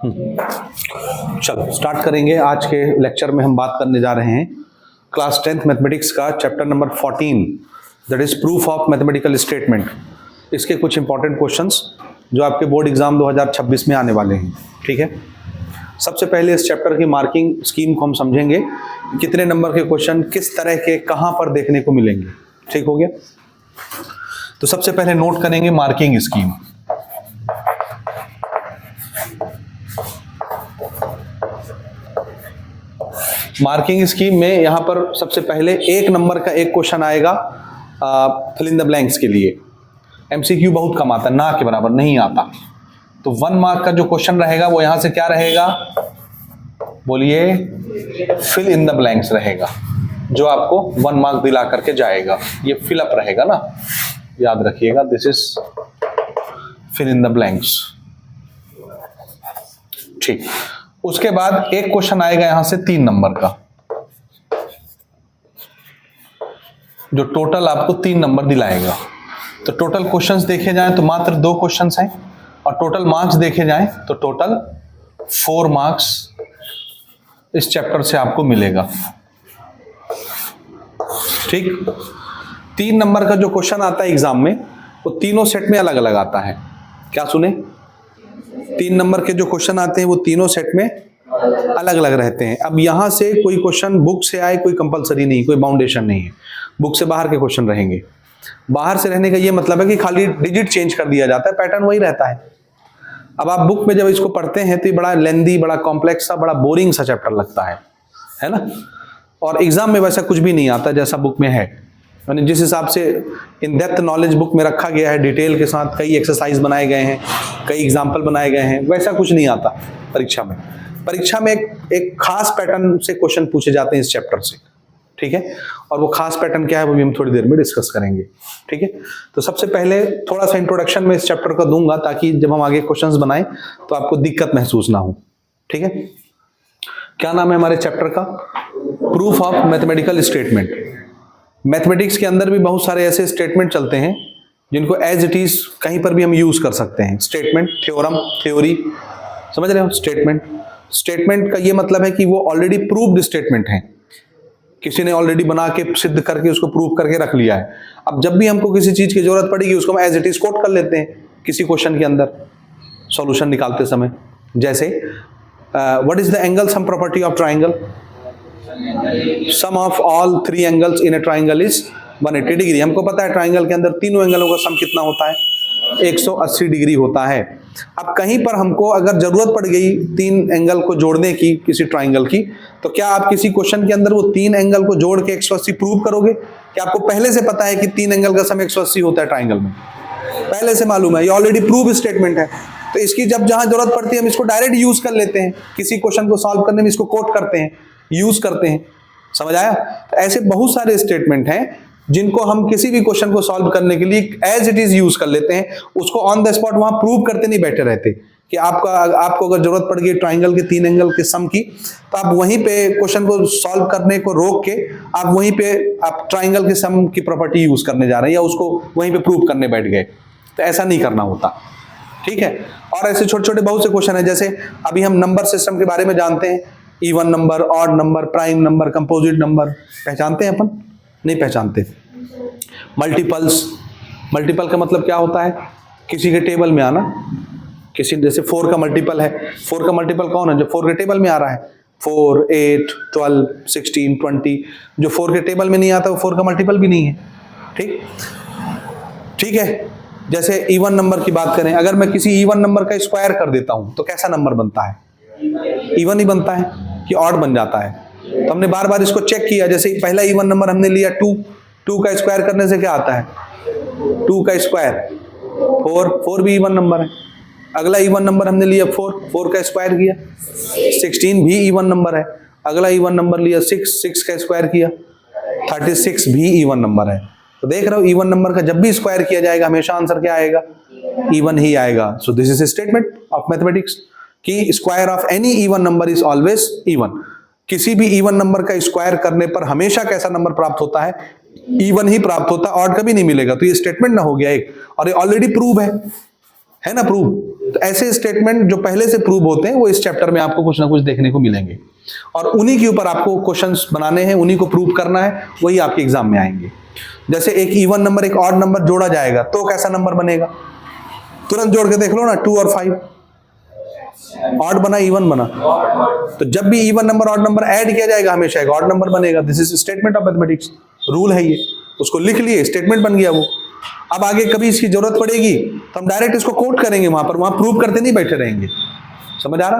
चलो स्टार्ट करेंगे। आज के लेक्चर में हम बात करने जा रहे हैं क्लास 10th मैथमेटिक्स का chapter number 14 that is proof of mathematical statement. इसके कुछ इंपॉर्टेंट क्वेश्चंस जो आपके बोर्ड एग्जाम 2026 में आने वाले हैं। ठीक है, सबसे पहले इस चैप्टर की मार्किंग स्कीम को हम समझेंगे, कितने नंबर के क्वेश्चन किस तरह के कहां पर देखने को मिलेंगे। ठीक हो गया, तो सबसे पहले नोट करेंगे मार्किंग स्कीम। मार्किंग स्कीम में यहां पर सबसे पहले एक नंबर का एक क्वेश्चन आएगा फिल इन द ब्लैंक्स के लिए। एमसीक्यू बहुत कम आता है, ना के बराबर नहीं आता। तो 1 मार्क का जो क्वेश्चन रहेगा वो यहां से क्या रहेगा, बोलिए, फिल इन द ब्लैंक्स रहेगा, जो आपको 1 मार्क दिला करके जाएगा। ये फिलअप रहेगा ना, याद रखिएगा, this is fill in the blanks. ठीक, उसके बाद एक क्वेश्चन आएगा यहां से 3 नंबर का, जो टोटल आपको 3 नंबर दिलाएगा। तो टोटल क्वेश्चंस देखे जाएं तो मात्र 2 क्वेश्चंस हैं, और टोटल मार्क्स देखे जाएं तो टोटल 4 मार्क्स इस चैप्टर से आपको मिलेगा। ठीक, 3 नंबर का जो क्वेश्चन आता है एग्जाम में वो तीनों सेट में अलग अलग आता है। क्या सुने, 3 नंबर के जो क्वेश्चन आते हैं वो तीनों सेट में अलग अलग रहते हैं। अब यहां से कोई क्वेश्चन बुक से आए कोई कंपलसरी नहीं, कोई बाउंडेशन नहीं है, बुक से बाहर के क्वेश्चन रहेंगे। बाहर से रहने का ये मतलब है कि खाली डिजिट चेंज कर दिया जाता है, पैटर्न वही रहता है। अब आप बुक में जब इसको पढ़ते हैं तो ये बड़ा लेंदी, बड़ा कॉम्प्लेक्स सा, बड़ा बोरिंग सा चैप्टर लगता है ना। और एग्जाम में वैसा कुछ भी नहीं आता जैसा बुक में है, यानी जिस हिसाब से इन डेप्थ नॉलेज बुक में रखा गया है, डिटेल के साथ कई एक्सरसाइज बनाए गए हैं, कई एग्जाम्पल बनाए गए हैं, वैसा कुछ नहीं आता परीक्षा में। परीक्षा में एक खास पैटर्न से क्वेश्चन पूछे जाते हैं इस चैप्टर से। ठीक है, और वो खास पैटर्न क्या है वो भी हम थोड़ी देर में डिस्कस करेंगे। ठीक है, तो सबसे पहले थोड़ा सा इंट्रोडक्शन में इस चैप्टर का दूंगा, ताकि जब हम आगे क्वेश्चंस बनाएं तो आपको दिक्कत महसूस ना हो। ठीक है, क्या नाम है हमारे चैप्टर का, proof of mathematical statement. Mathematics के अंदर भी बहुत सारे ऐसे स्टेटमेंट चलते हैं जिनको एज इट इज कहीं पर भी हम यूज कर सकते हैं। स्टेटमेंट, थ्योरम, थ्योरी, समझ रहे हो। स्टेटमेंट का ये मतलब है कि वो ऑलरेडी प्रूव्ड स्टेटमेंट है, किसी ने ऑलरेडी बना के सिद्ध करके उसको प्रूव करके रख लिया है। अब जब भी हमको किसी चीज की जरूरत पड़ेगी उसको हम एज इट इज कोट कर लेते हैं किसी क्वेश्चन के अंदर सॉल्यूशन निकालते समय। जैसे what is the angle sum property of triangle, sum of all 3 angles in a triangle is 180 degree. हमको पता है ट्राइंगल के अंदर तीनों एंगलों का सम कितना होता है, 180 डिग्री होता है। अब कहीं पर हमको अगर जरूरत पड़ गई 3 एंगल को जोड़ने की किसी ट्राइंगल की, तो क्या आप किसी क्वेश्चन के अंदर वो 3 एंगल को जोड़ के 180 प्रूव करोगे? क्या आपको पहले से पता है कि 3 एंगल का सम 180 होता है ट्राइंगल में? पहले से मालूम है, ये ऑलरेडी प्रूव स्टेटमेंट है। तो इसकी जब जहां जरूरत पड़ती है हम इसको डायरेक्ट यूज कर लेते हैं, किसी क्वेश्चन को सॉल्व करने में इसको कोट करते हैं, यूज करते हैं। समझ आया? तो ऐसे बहुत सारे स्टेटमेंट हैं जिनको हम किसी भी क्वेश्चन को सॉल्व करने के लिए एज इट इज यूज कर लेते हैं, उसको ऑन द स्पॉट वहां प्रूव करते नहीं बैठे रहते। कि आपको अगर जरूरत पड़ गई ट्राइंगल के 3 एंगल के सम की, तो आप वहीं पे क्वेश्चन को सॉल्व करने को रोक के आप वहीं पे आप ट्राइंगल के सम की प्रॉपर्टी यूज करने जा रहे हैं, या उसको वहीं पे प्रूव करने बैठ गए। तो ऐसा नहीं करना होता। ठीक है, और ऐसे छोटे छोटे बहुत से क्वेश्चन है। जैसे अभी हम नंबर सिस्टम के बारे में जानते हैं, even number, odd number, prime number, composite number, पहचानते हैं अपन? नहीं पहचानते। मल्टीपल का मतलब क्या होता है, किसी के टेबल में आना। किसी, जैसे 4 का मल्टीपल है, 4 का मल्टीपल कौन है जो 4 के टेबल में आ रहा है? 4, 8, 12, 16, 20। जो 4 के टेबल में नहीं आता वो 4 का मल्टीपल भी नहीं है। ठीक है, जैसे इवन नंबर की बात करें, अगर मैं किसी इवन नंबर का स्क्वायर कर देता हूं तो कैसा नंबर बनता है? इवन ही बनता है कि ऑड बन जाता है? तो हमने बार बार इसको चेक किया। जैसे पहला इवन नंबर हमने लिया 2 का स्क्वायर करने से क्या आता है? 2 का स्क्वायर 4 भी इवन नंबर है। अगला इवन नंबर हमने लिया 4 का स्क्वायर किया, 16 भी इवन नंबर है। अगला इवन नंबर लिया 6 का स्क्वायर किया, 36 भी इवन नंबर है। तो देख रहे हो, इवन नंबर का जब भी स्क्वायर किया जाएगा हमेशा आंसर क्या आएगा? इवन ही आएगा। So this is statement of mathematics कि square of any even number is always even. किसी भी इवन नंबर का स्क्वायर करने पर हमेशा कैसा नंबर प्राप्त होता है? इवन ही प्राप्त होता है, ऑड कभी नहीं मिलेगा। तो ये स्टेटमेंट ना हो गया एक, और ये ऑलरेडी प्रूव है। है ना प्रूव। तो ऐसे स्टेटमेंट जो पहले से प्रूव होते हैं वो इस चैप्टर में आपको कुछ ना कुछ देखने को मिलेंगे, और उन्हीं के ऊपर आपको क्वेश्चंस बनाने हैं, उन्हीं को प्रूव करना है, वही आपके एग्जाम में आएंगे। जैसे एक इवन नंबर एक ऑड नंबर जोड़ा जाएगा तो कैसा नंबर बनेगा, तुरंत जोड़ के देख लो ना, 2 और 5, ऑड बना इवन बना। तो जब भी even number odd number add किया जाएगा हमेशा एक ऑड नंबर बनेगा। This is statement of mathematics, rule है ये, उसको लिख लिए, स्टेटमेंट बन गया वो। अब आगे कभी इसकी जरूरत पड़ेगी तो हम डायरेक्ट इसको कोट करेंगे वहां पर, वहां प्रूव करते नहीं बैठे रहेंगे। समझ आ रहा?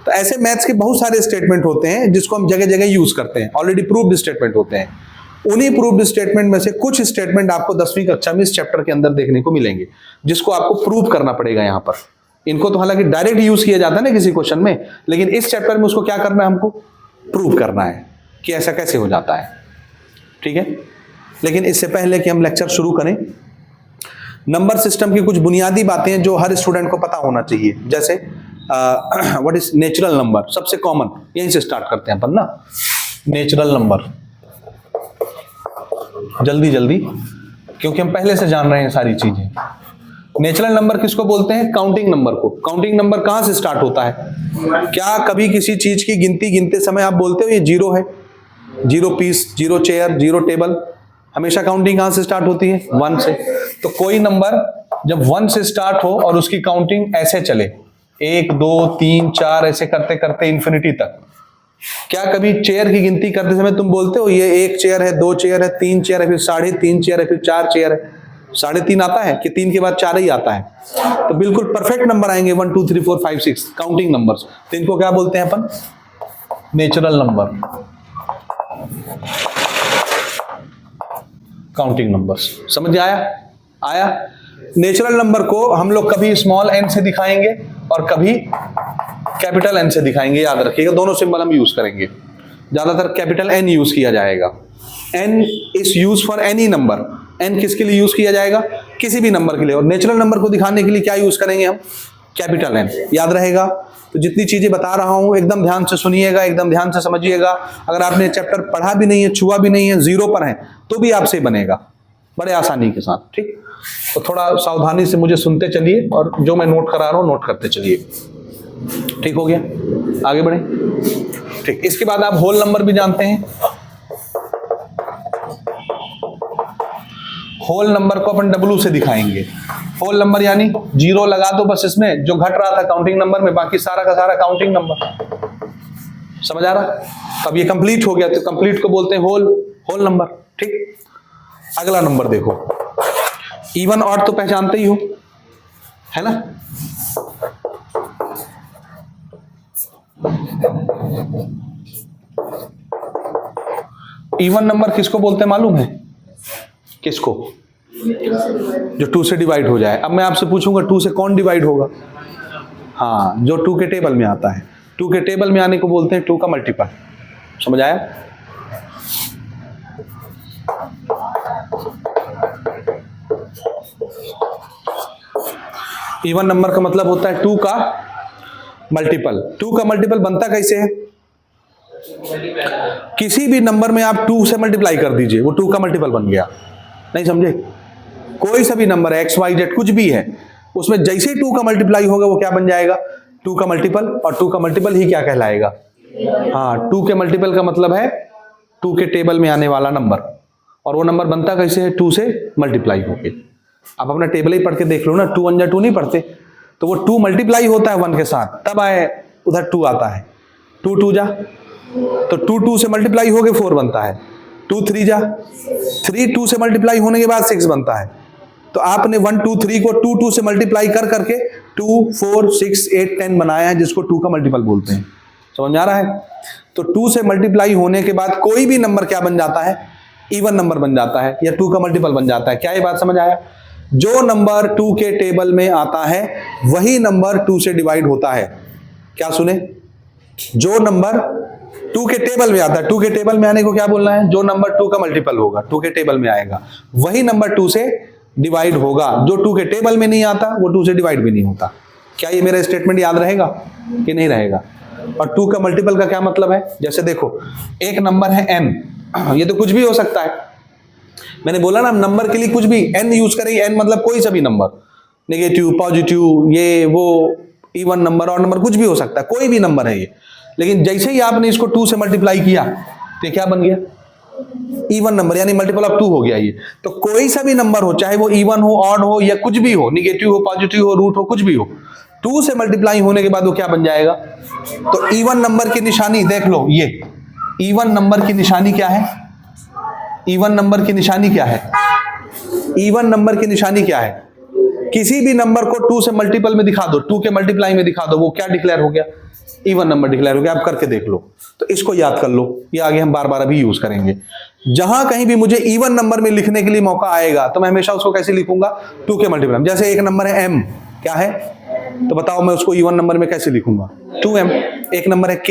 तो ऐसे मैथ्स के बहुत सारे स्टेटमेंट होते हैं जिसको हम जगह जगह यूज करते हैं, ऑलरेडी प्रूव्ड स्टेटमेंट होते हैं। उन्हीं प्रूव्ड स्टेटमेंट में से कुछ स्टेटमेंट आपको 10वीं कक्षा में इस चैप्टर के अंदर देखने को मिलेंगे, जिसको आपको प्रूव करना पड़ेगा यहां पर। इनको तो हालांकि डायरेक्ट यूज किया जाता है ना किसी क्वेश्चन में, लेकिन इस चैप्टर में उसको क्या करना है, हमको प्रूव करना है कि ऐसा कैसे हो जाता है। ठीक है, लेकिन इससे पहले कि हम लेक्चर शुरू करें, नंबर सिस्टम की कुछ बुनियादी बातें जो हर स्टूडेंट को पता होना चाहिए। जैसे व्हाट इज नेचुरल नंबर, सबसे कॉमन, यहीं से स्टार्ट करते हैं अपन ना। नेचुरल नंबर जल्दी जल्दी, क्योंकि हम पहले से जान रहे हैं सारी चीजें। नेचुरल नंबर किसको बोलते हैं? काउंटिंग नंबर को। काउंटिंग नंबर कहां से स्टार्ट होता है? क्या कभी किसी चीज की गिनती गिनते समय आप बोलते हो ये 0 है, 0 पीस, 0 चेयर, 0 टेबल? हमेशा काउंटिंग कहां से स्टार्ट होती है? 1 से। तो कोई नंबर जब 1 से स्टार्ट हो और उसकी काउंटिंग ऐसे चले, 1 2 3 4 ऐसे करते करते इंफिनिटी तक, क्या कभी चेयर की गिनती करते समय तुम बोलते हो ये 1 चेयर है, 2 चेयर है, 3 चेयर है, फिर 3.5 चेयर है, फिर 4 चेयर है? 3.5 आता है कि 3 के बाद 4 ही आता है? तो बिल्कुल परफेक्ट नंबर आएंगे 1 2 3 4 5 6 काउंटिंग नंबर्स। तो इनको क्या बोलते हैं अपन? Natural number, counting numbers. समझ आया? नेचुरल नंबर को हम लोग कभी स्मॉल n से दिखाएंगे और कभी कैपिटल N से दिखाएंगे, याद रखिएगा। दोनों सिंबल हम यूज करेंगे, ज्यादातर कैपिटल N यूज किया जाएगा। N is use for any number. N किसके लिए यूज किया जाएगा? किसी भी नंबर के लिए। और नेचुरल नंबर को दिखाने के लिए क्या यूज करेंगे हम? Capital N। याद रहेगा? तो जितनी चीजें बता रहा हूं एकदम ध्यान से सुनिएगा, एकदम ध्यान से समझिएगा। अगर आपने चैप्टर पढ़ा भी नहीं है, छुआ भी नहीं है, 0 पर है, तो भी आपसे बनेगा बड़े आसानी के साथ। ठीक, तो थोड़ा सावधानी से मुझे सुनते चलिए और जो मैं नोट करा रहा हूं नोट करते चलिए। ठीक हो गया? आगे बढ़े। ठीक, इसके बाद आप होल नंबर भी जानते हैं। होल नंबर को अपन W से दिखाएंगे। होल नंबर यानी 0 लगा दो बस इसमें, जो घट रहा था काउंटिंग नंबर में, बाकी सारा का सारा काउंटिंग नंबर। समझ आ रहा? अब ये कंप्लीट हो गया, तो कंप्लीट को बोलते हैं होल नंबर। ठीक, अगला नंबर देखो, इवन ऑड तो पहचानते ही हो, है ना? इवन नंबर किसको बोलते हैं मालूम है? किसको? जो 2 से डिवाइड हो जाए। अब मैं आपसे पूछूंगा 2 से कौन डिवाइड होगा? हाँ, जो 2 के टेबल में आता है। 2 के टेबल में आने को बोलते हैं 2 का मल्टीपल। समझ आया? इवन नंबर का मतलब होता है 2 का मल्टीपल। 2 का मल्टीपल बनता कैसे है? किसी भी नंबर में आप 2 से मल्टीप्लाई कर दीजिए, वो 2 का मल्टीपल बन गया। नहीं समझे? कोई सा भी नंबर है, x y z कुछ भी है, उसमें जैसे ही 2 का मल्टीप्लाई होगा वो क्या बन जाएगा? 2 का मल्टीपल। और 2 का मल्टीपल ही क्या कहलाएगा? हाँ, 2 के मल्टीपल का मतलब है 2 के टेबल में आने वाला नंबर। और वो नंबर बनता कैसे है? 2 से मल्टीप्लाई होके। आप अपना टेबल ही पढ़ के देख लो ना, 2 1 जा 2 नहीं पढ़ते, तो वो 2 मल्टीप्लाई होता है 1 के साथ, तब आए उधर 2 आता है। 2 2 जा, तो 2 2 से मल्टीप्लाई होके 4 बनता है। 2 3 जा, 3 2 से मल्टीप्लाई होने के बाद 6 बनता है। तो आपने 1 2 3 को 2 2 से मल्टीप्लाई कर करके 2 4 6 8 10 बनाया है, जिसको 2 का मल्टीपल बोलते हैं। समझ में आ रहा है? तो 2 से मल्टीप्लाई होने के बाद कोई भी नंबर क्या बन जाता है? इवन नंबर बन जाता है, या 2 का मल्टीपल बन जाता है। क्या ये बात समझ आया? जो नंबर 2 के टेबल में आता है वही नंबर 2 से डिवाइड होता है। क्या सुने? जो नंबर 2 के टेबल में आता है, 2 के टेबल में आने को क्या बोलना है? जो नंबर 2 का मल्टीपल होगा, 2 के टेबल में आएगा, वही नंबर 2 से डिवाइड होगा। जो 2 के टेबल में नहीं आता वो 2 से डिवाइड भी नहीं होता। क्या ये मेरा स्टेटमेंट याद रहेगा कि नहीं रहेगा? और 2 का मल्टीपल का क्या मतलब है? जैसे देखो, एक नंबर है n, ये तो कुछ भी हो सकता है। मैंने बोला ना, नंबर के लिए कुछ भी n यूज करेंगे। n मतलब कोई सा भी नंबर। नेगेटिव, पॉजिटिव, ये वो, इवन नंबर, ऑड नंबर, कुछ भी हो सकता है, कोई भी नंबर है ये। लेकिन जैसे ही आपने इसको 2 से मल्टीप्लाई किया तो क्या बन गया? इवन नंबर, यानी मल्टीपल ऑफ 2 हो गया ये। तो कोई सा भी नंबर हो, चाहे वो इवन हो, ऑड हो, या कुछ भी हो, नेगेटिव हो, पॉजिटिव हो, रूट हो, कुछ भी हो, 2 से मल्टीप्लाई होने के बाद वो क्या बन जाएगा? तो इवन नंबर की निशानी देख लो, ये इवन नंबर की निशानी क्या है? इवन नंबर की निशानी क्या है? इवन नंबर की निशानी क्या है? किसी भी नंबर को 2 से मल्टीपल में दिखा दो, 2 के मल्टीप्लाई में दिखा दो, वो क्या डिक्लेयर हो गया? इवन नंबर डिक्लेयर हो गया। आप करके देख लो, तो इसको याद कर लो, ये आगे हम बार बार अभी यूज करेंगे। जहां कहीं भी मुझे इवन नंबर में लिखने के लिए मौका आएगा तो मैं हमेशा उसको कैसे लिखूंगा? 2 के मल्टीपल में। जैसे एक नंबर है m, क्या है? तो बताओ मैं उसको इवन नंबर में कैसे लिखूंगा? 2m। एक नंबर है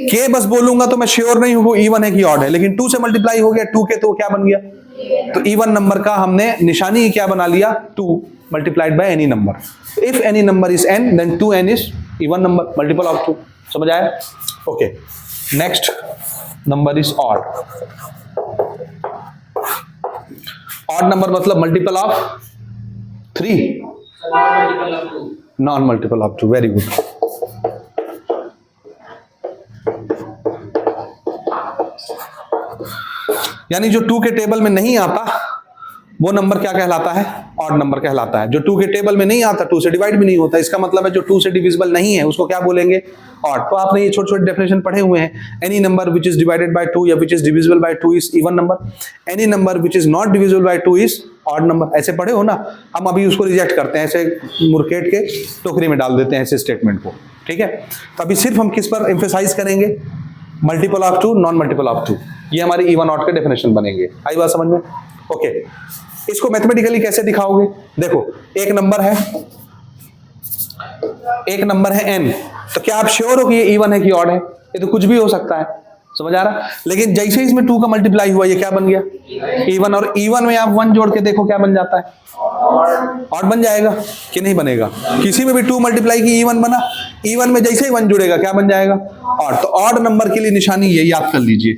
k बस बोलूंगा तो मैं श्योर नहीं हूं इवन है कि ऑड है, लेकिन 2 से मल्टीप्लाई हो गया 2 के, तो क्या बन गया? तो इवन नंबर का हमने निशानी क्या बना लिया? 2 multiplied by any number. If any number is n, then 2n is even number, multiple of 2। समझ आया? Okay, next number is odd. Odd number मतलब multiple of 3, non multiple of 2। Very good. यानी जो 2 के टेबल में नहीं आता वो नंबर क्या कहलाता है? ऑड नंबर कहलाता है। जो 2 के टेबल में नहीं आता, 2 से डिवाइड भी नहीं होता, इसका मतलब है जो 2 से डिविजिबल नहीं है उसको क्या बोलेंगे? ऑड। तो आपने ये छोटे छोटे डेफिनेशन पढ़े हुए हैं। Any number which is divided by 2 या which is divisible by 2 is even number. Any number which is not divisible by 2 is odd number. ऐसे पढ़े हो ना? हम अभी उसको रिजेक्ट करते हैं, ऐसे मुरकेट के टोकरी में डाल देते हैं ऐसे स्टेटमेंट को। ठीक है, तो अभी सिर्फ हम किस पर एम्फेसाइज करेंगे? Multiple of 2, non multiple of 2। ये हमारी इवन ऑड के डेफिनेशन बनेंगे। आई बात समझ में? ओके, इसको मैथमेटिकली कैसे दिखाओगे? देखो, एक नंबर है n, तो क्या आप श्योर हो कि ये इवन है कि ऑड है? ये तो कुछ भी हो सकता है। समझ आ रहा? लेकिन जैसे इसमें 2 का मल्टीप्लाई हुआ, ये क्या बन गया? इवन। और इवन में आप 1 जोड़ के देखो क्या बन जाता है? ऑड बन जाएगा कि नहीं बनेगा? किसी में भी 2 मल्टीप्लाई की इवन बना, इवन में जैसे ही 1 जुड़ेगा क्या बन जाएगा? ऑड। तो ऑड नंबर के लिए निशानी ये याद कर लीजिए,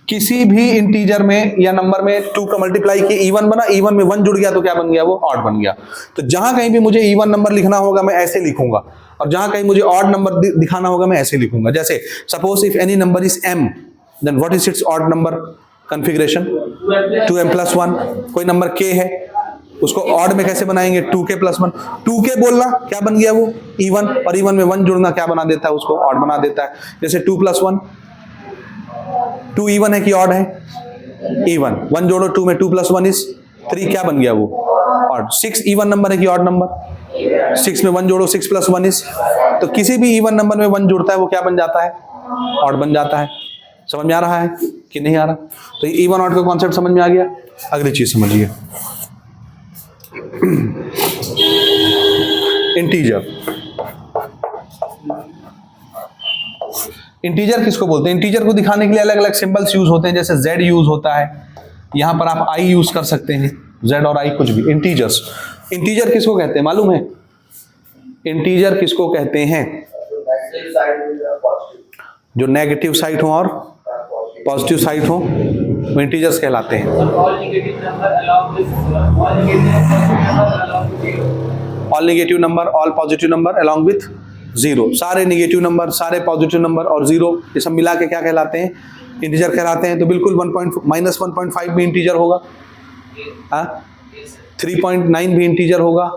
किसी भी इंटीजर में या नंबर में 2 का मल्टीप्लाई की इवन बना, इवन में 1 जुड़ गया तो क्या बन गया? वो ऑड बन गया। तो जहां कहीं भी मुझे इवन नंबर लिखना होगा मैं ऐसे लिखूंगा, और जहां कहीं मुझे ऑड नंबर दिखाना होगा मैं ऐसे लिखूंगा। जैसे suppose if any number is m, then what is its odd number configuration? 2m+1। कोई नंबर k है, उसको ऑड में कैसे बनाएंगे? 2k+1। 2k बोलना क्या बन गया? वो इवन, और इवन में 1 जुड़ना क्या बना देता है? उसको ऑड बना देता है। जैसे 2+1, 2 इवन है कि ऑड है? इवन। 1 जोड़ो 2 में, 2+1 इज 3, क्या बन गया? वो ऑड। 6 इवन नंबर है कि ऑड नंबर? 6 में 1 जोड़ो, 6+1 इज, तो किसी भी इवन नंबर में 1 जुड़ता है वो क्या बन जाता है? ऑड बन जाता है। समझ में आ रहा है कि नहीं आ रहा? तो इवन ऑड का कॉन्सेप्ट समझ में आ गया। अगली चीज समझिए, इंटीजर। इंटीजर किसको बोलते हैं? इंटीजर को दिखाने के लिए अलग अलग सिंबल्स यूज होते हैं, जैसे z यूज होता है, यहां पर आप i यूज कर सकते हैं, z और i कुछ भी। इंटीजर्स। इंटीजर किसको कहते हैं मालूम है? इंटीजर किसको कहते हैं? जो नेगेटिव साइड हो और पॉजिटिव साइड हो वो इंटीजर्स कहलाते हैं। All negative number, all positive number along with 0। सारे नेगेटिव नंबर, सारे पॉजिटिव नंबर और 0 ये सब मिला के क्या कहलाते हैं? इंटीजर कहलाते हैं। तो बिल्कुल -1.5 भी इंटीजर होगा, 3.9 भी इंटीजर होगा?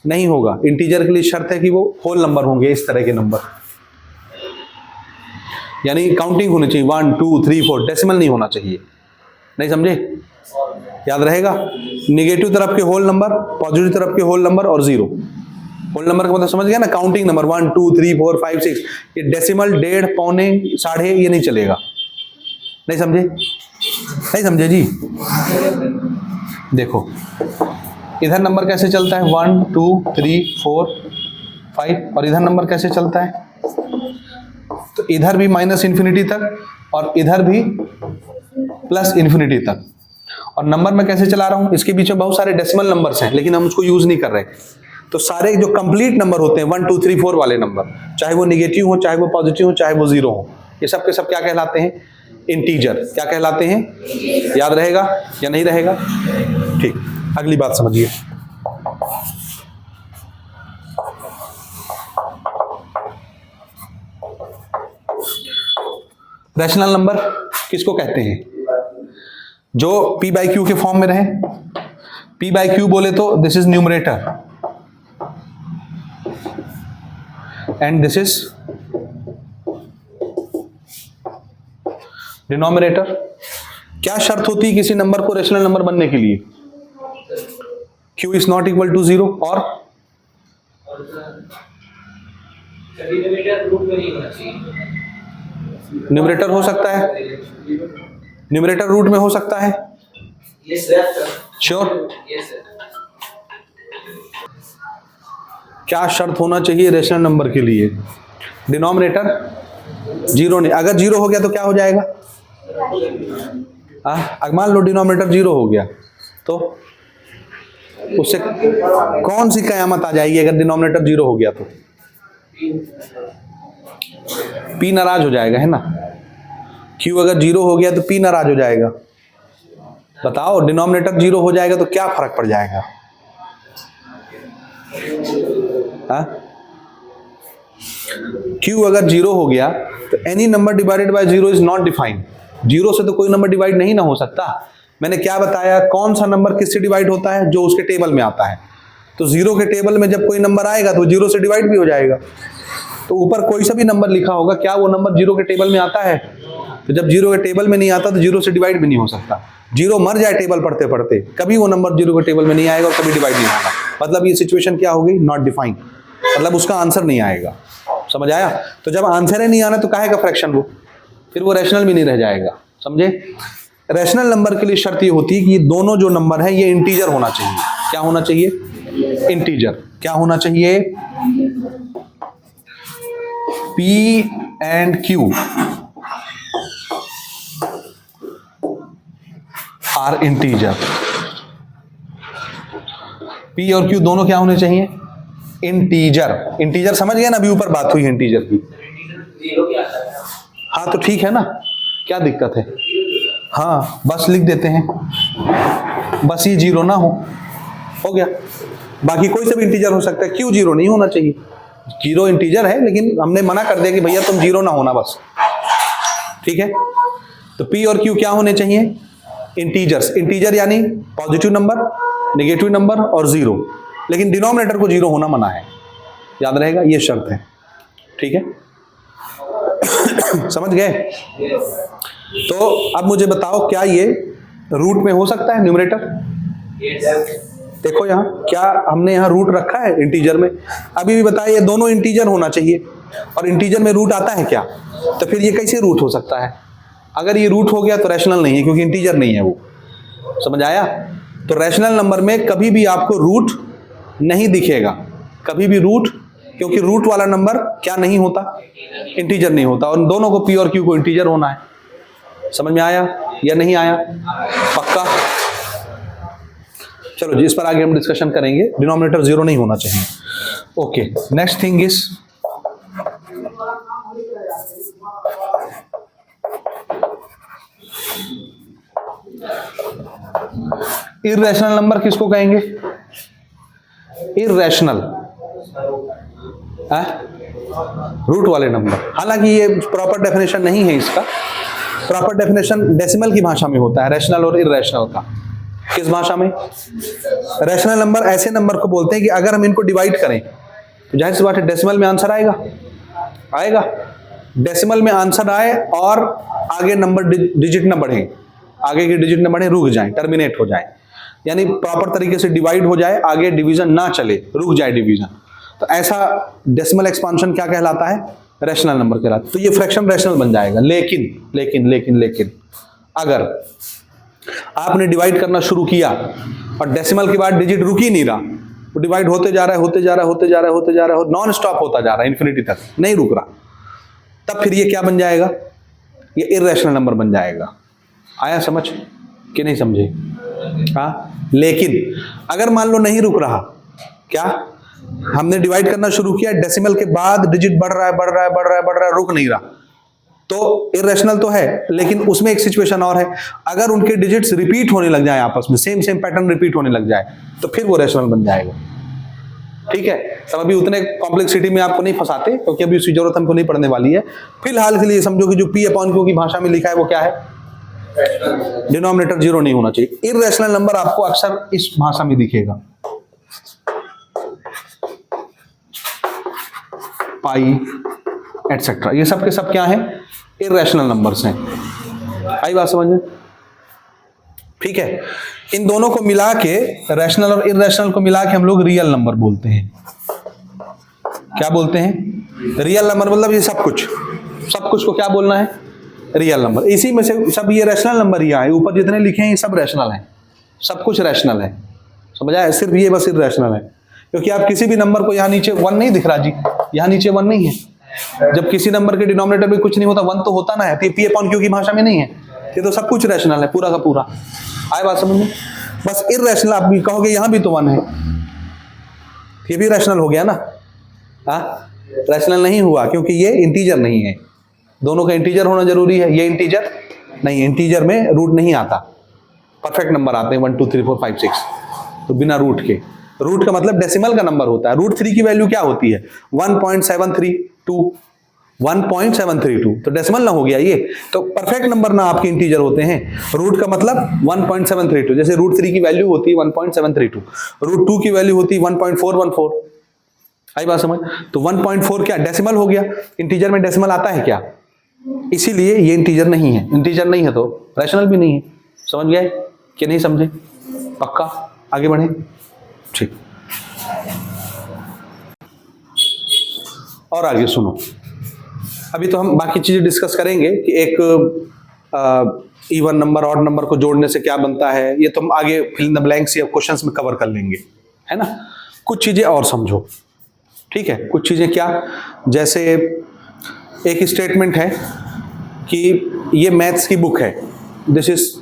नहीं होगा। इंटीजर के लिए शर्त है कि वो होल नंबर होंगे, इस तरह के नंबर, यानी काउंटिंग होनी चाहिए 1 2 3 4, डेसिमल नहीं होना चाहिए। नहीं समझे? याद रहेगा, नेगेटिव तरफ के होल नंबर, पॉजिटिव तरफ के होल नंबर और 0। होल नंबर का मतलब समझ गया ना? Counting number 1 2 3 4 5 6। ये डेसिमल, 1.5, पौने, साढ़े, ये नहीं चलेगा। नहीं समझे? नहीं समझे जी? देखो इधर नंबर कैसे चलता है? 1 2 3 4 5। और इधर नंबर कैसे चलता है? तो इधर भी -इन्फिनिटी तक और इधर भी +इन्फिनिटी तक। और नंबर में कैसे चला रहा हूं? इसके बीच में बहुत सारे डेसिमल नंबर्स हैं, लेकिन हम उसको यूज नहीं कर रहे। तो सारे जो कंप्लीट नंबर होते हैं 1 2 3 4 वाले नंबर, चाहे वो नेगेटिव हो, चाहे वो पॉजिटिव हो, चाहे वो 0 हो, ये सब के सब क्या कहलाते हैं? इंटीजर। क्या कहलाते हैं? याद रहेगा या नहीं रहेगा? ठीक, अगली बात समझिए। रैशनल नंबर किसको कहते हैं? जो p बाई क्यू के फॉर्म में रहे। p बाई क्यू बोले तो this is numerator and this is denominator. क्या शर्त होती है किसी नंबर को रैशनल नंबर बनने के लिए? q is not equal to 0 और न्यूमरेटर हो सकता है, न्यूमरेटर रूट में हो सकता है। श्योर? क्या शर्त होना चाहिए रैशनल नंबर के लिए? डिनोमिनेटर 0 नहीं, अगर 0 हो गया तो क्या हो जाएगा? अगर मान लो डिनोमिनेटर 0 हो गया तो उससे कौन सी कयामत आ जाएगी? अगर डिनोमिनेटर 0 हो गया तो p नाराज हो जाएगा, है ना। q अगर 0 हो गया तो p नाराज हो जाएगा। बताओ, डिनोमिनेटर 0 हो जाएगा तो क्या फर्क पड़ जाएगा? q अगर 0 हो गया तो any number divided by 0 is not defined. 0 से तो कोई नंबर डिवाइड नहीं ना हो सकता। मैंने क्या बताया, कौन सा नंबर किससे डिवाइड होता है? जो उसके टेबल में आता है। तो 0 के टेबल में जब कोई नंबर आएगा तो 0 से डिवाइड भी हो जाएगा। तो ऊपर कोई सा भी नंबर लिखा होगा, क्या वो नंबर 0 के टेबल में आता है? तो जब 0 के टेबल में नहीं आता तो 0 से डिवाइड भी नहीं हो सकता। 0 मर जाए टेबल पढ़ते पढ़ते, कभी वो नंबर 0 के टेबल में नहीं आएगा और कभी डिवाइड नहीं होगा। मतलब ये सिचुएशन क्या हो गई? नॉट डिफाइंड, मतलब उसका आंसर नहीं आएगा। समझ आया? तो जब आंसर ही नहीं आना तो काहे का फ्रैक्शन वो, फिर वो रैशनल भी नहीं रह जाएगा। समझे? रैशनल नंबर के लिए शर्त ये होती है कि ये दोनों जो नंबर है ये इंटीजर होना चाहिए। क्या होना चाहिए? इंटीजर। क्या होना चाहिए? p and q are integer. p और q दोनों क्या होने चाहिए? इंटीजर। इंटीजर समझ गए ना? अभी ऊपर बात हुई इंटीजर की। हाँ तो ठीक है ना, क्या दिक्कत है? हाँ बस लिख देते हैं, बस ये 0 ना हो गया। बाकी कोई सा भी इंटीजर हो सकता है, क्यों 0 नहीं होना चाहिए? 0 इंटीजर है, लेकिन हमने मना कर दिया कि भैया तुम 0 ना होना बस। ठीक है? तो p और q क्या होने चाहिए? इंटीजर्स। इंटीजर यानी पॉजिटिव नंबर, नेगेटिव नंबर और 0, लेकिन डिनोमिनेटर को 0 होना मना है। याद रहेगा, ये शर्त है। ठीक है? समझ गए? तो अब मुझे बताओ, क्या ये रूट में हो सकता है न्यूमरेटर? देखो यहाँ क्या हमने यहाँ रूट रखा है इंटीजर में। अभी भी बताया ये दोनों इंटीजर होना चाहिए, और इंटीजर में रूट आता है क्या? तो फिर ये कैसे रूट हो सकता है? अगर ये रूट हो गया तो रैशनल नहीं है, क्योंकि इंटीजर नहीं है वो। समझ आया? तो रैशनल नंबर में कभी भी आपको रूट नहीं दिखेगा, कभी भी रूट, क्योंकि रूट वाला नंबर क्या नहीं होता? इंटीजर नहीं होता। और दोनों को p और q को इंटीजर होना है। समझ में आया या नहीं आया? पक्का? चलो जी, इस पर आगे हम डिस्कशन करेंगे। डिनोमिनेटर 0 नहीं होना चाहिए। Okay, next thing is irrational number किसको कहेंगे? इर्रेशनल रूट वाले नंबर। हालांकि ये प्रॉपर डेफिनेशन नहीं है इसका। प्रॉपर डेफिनेशन डेसिमल की भाषा में होता है, रैशनल और इर्रेशनल का। किस भाषा में? रैशनल नंबर ऐसे नंबर को बोलते हैं कि अगर हम इनको डिवाइड करें तो जाहिर सी बात है डेसिमल में आंसर आएगा। डेसिमल में आंसर आए और आगे नंबर डिजिट न बढ़े, आगे के डिजिट न बढ़े, रुक जाए, टर्मिनेट हो जाए, यानी प्रॉपर तरीके से डिवाइड हो जाए, आगे डिवीजन ना चले, रुक जाए डिवीजन। तो ऐसा डेसिमल एक्सपांशन क्या कहलाता है? रैशनल नंबर कहलाता है। तो ये फ्रैक्शन रैशनल बन जाएगा। लेकिन अगर आपने डिवाइड करना शुरू किया और डेसिमल के बाद डिजिट रुक ही नहीं रहा, वो डिवाइड होते जा रहा है, नॉन स्टॉप होता जा रहा है, इन्फिनिटी तक नहीं रुक रहा, तब फिर ये क्या बन जाएगा? ये इर्रेशनल नंबर बन जाएगा। आया समझ कि नहीं समझे? हाँ। लेकिन अगर मान लो नहीं रुक रहा, क्या हमने डिवाइड करना शुरू किया, डेसिमल के बाद डिजिट बढ़ रहा है, रुक नहीं रहा, तो इर्रेशनल तो है, लेकिन उसमें एक सिचुएशन और है। अगर उनके डिजिट्स रिपीट होने लग जाए आपस में, सेम पैटर्न रिपीट होने लग जाए, तो फिर वो रैशनल बन जाएगा। ठीक है, सब अभी उतने कॉम्प्लेक्सिटी में आपको नहीं फंसाते, क्योंकि अभी उसकी जरूरत हमको नहीं पड़ने वाली है। फिलहाल के लिए समझो कि जो P अपॉन Q की भाषा में लिखा है वो क्या है, डिनोमिनेटर 0 नहीं होना चाहिए। इर्रेशनल नंबर आपको अक्सर इस भाषा में दिखेगा, पाई एटसेट्रा, ये सब के सब क्या है, इर्रेशनल नंबर्स हैं। आई बात समझ में? ठीक है, इन दोनों को मिला के, रैशनल और इर्रेशनल को मिला के हम लोग रियल नंबर बोलते हैं। क्या बोलते हैं, रियल नंबर। मतलब ये सब कुछ को क्या बोलना है, रियल नंबर। इसी में से सब ये रैशनल नंबर ही आए, ऊपर जितने लिखे हैं ये सब रैशनल हैं, सब कुछ रैशनल है, समझ आया? सिर्फ ये बस इर्रेशनल है, क्योंकि आप किसी भी नंबर को, यहाँ नीचे 1 नहीं दिख रहा जी, यहाँ नीचे 1 नहीं है। जब किसी नंबर के डिनोमिनेटर में कुछ नहीं होता, 1 तो होता ना है, तो P अपॉन Q की भाषा में नहीं है, ये तो सब कुछ रैशनल है, पूरा का पूरा। आए बात समझ में? बस इर्रेशनल आप भी कहोगे यहाँ भी तो 1 है, ये भी रैशनल हो गया ना? हाँ, रैशनल नहीं हुआ क्योंकि ये इंटीजर नहीं है, दोनों का इंटीजर होना जरूरी है। ये इंटीजर नहीं, इंटीजर में रूट नहीं आता, परफेक्ट नंबर आते हैं 1 2 3 4 5 6, तो बिना रूट के। रूट का मतलब डेसिमल का नंबर होता है। रूट 3 की वैल्यू क्या होती है, 1.732, 1.732, तो डेसिमल ना हो गया ये, तो परफेक्ट नंबर ना आपके इंटीजर होते हैं। रूट का मतलब 1.732, जैसे रूट 3 की वैल्यू होती है 1.732, रूट 2 की वैल्यू होती है 1.414। आई बात समझ? तो 1.4 क्या डेसिमल हो गया, इंटीजर में डेसिमल आता है क्या, इसीलिए ये इंटीजर नहीं है। इंटीजर नहीं है तो रैशनल भी नहीं है। समझ गए कि नहीं समझे? पक्का? आगे बढ़े, ठीक। और आगे सुनो, अभी तो हम बाकी चीजें डिस्कस करेंगे कि एक इवन नंबर ऑड नंबर को जोड़ने से क्या बनता है, ये तो हम आगे फिल इन द ब्लैंक्स या क्वेश्चंस में कवर कर लेंगे, है ना? कुछ चीजें और समझो, ठीक है? कुछ चीजें क्या, जैसे एक स्टेटमेंट है कि ये मैथ्स की बुक है, this is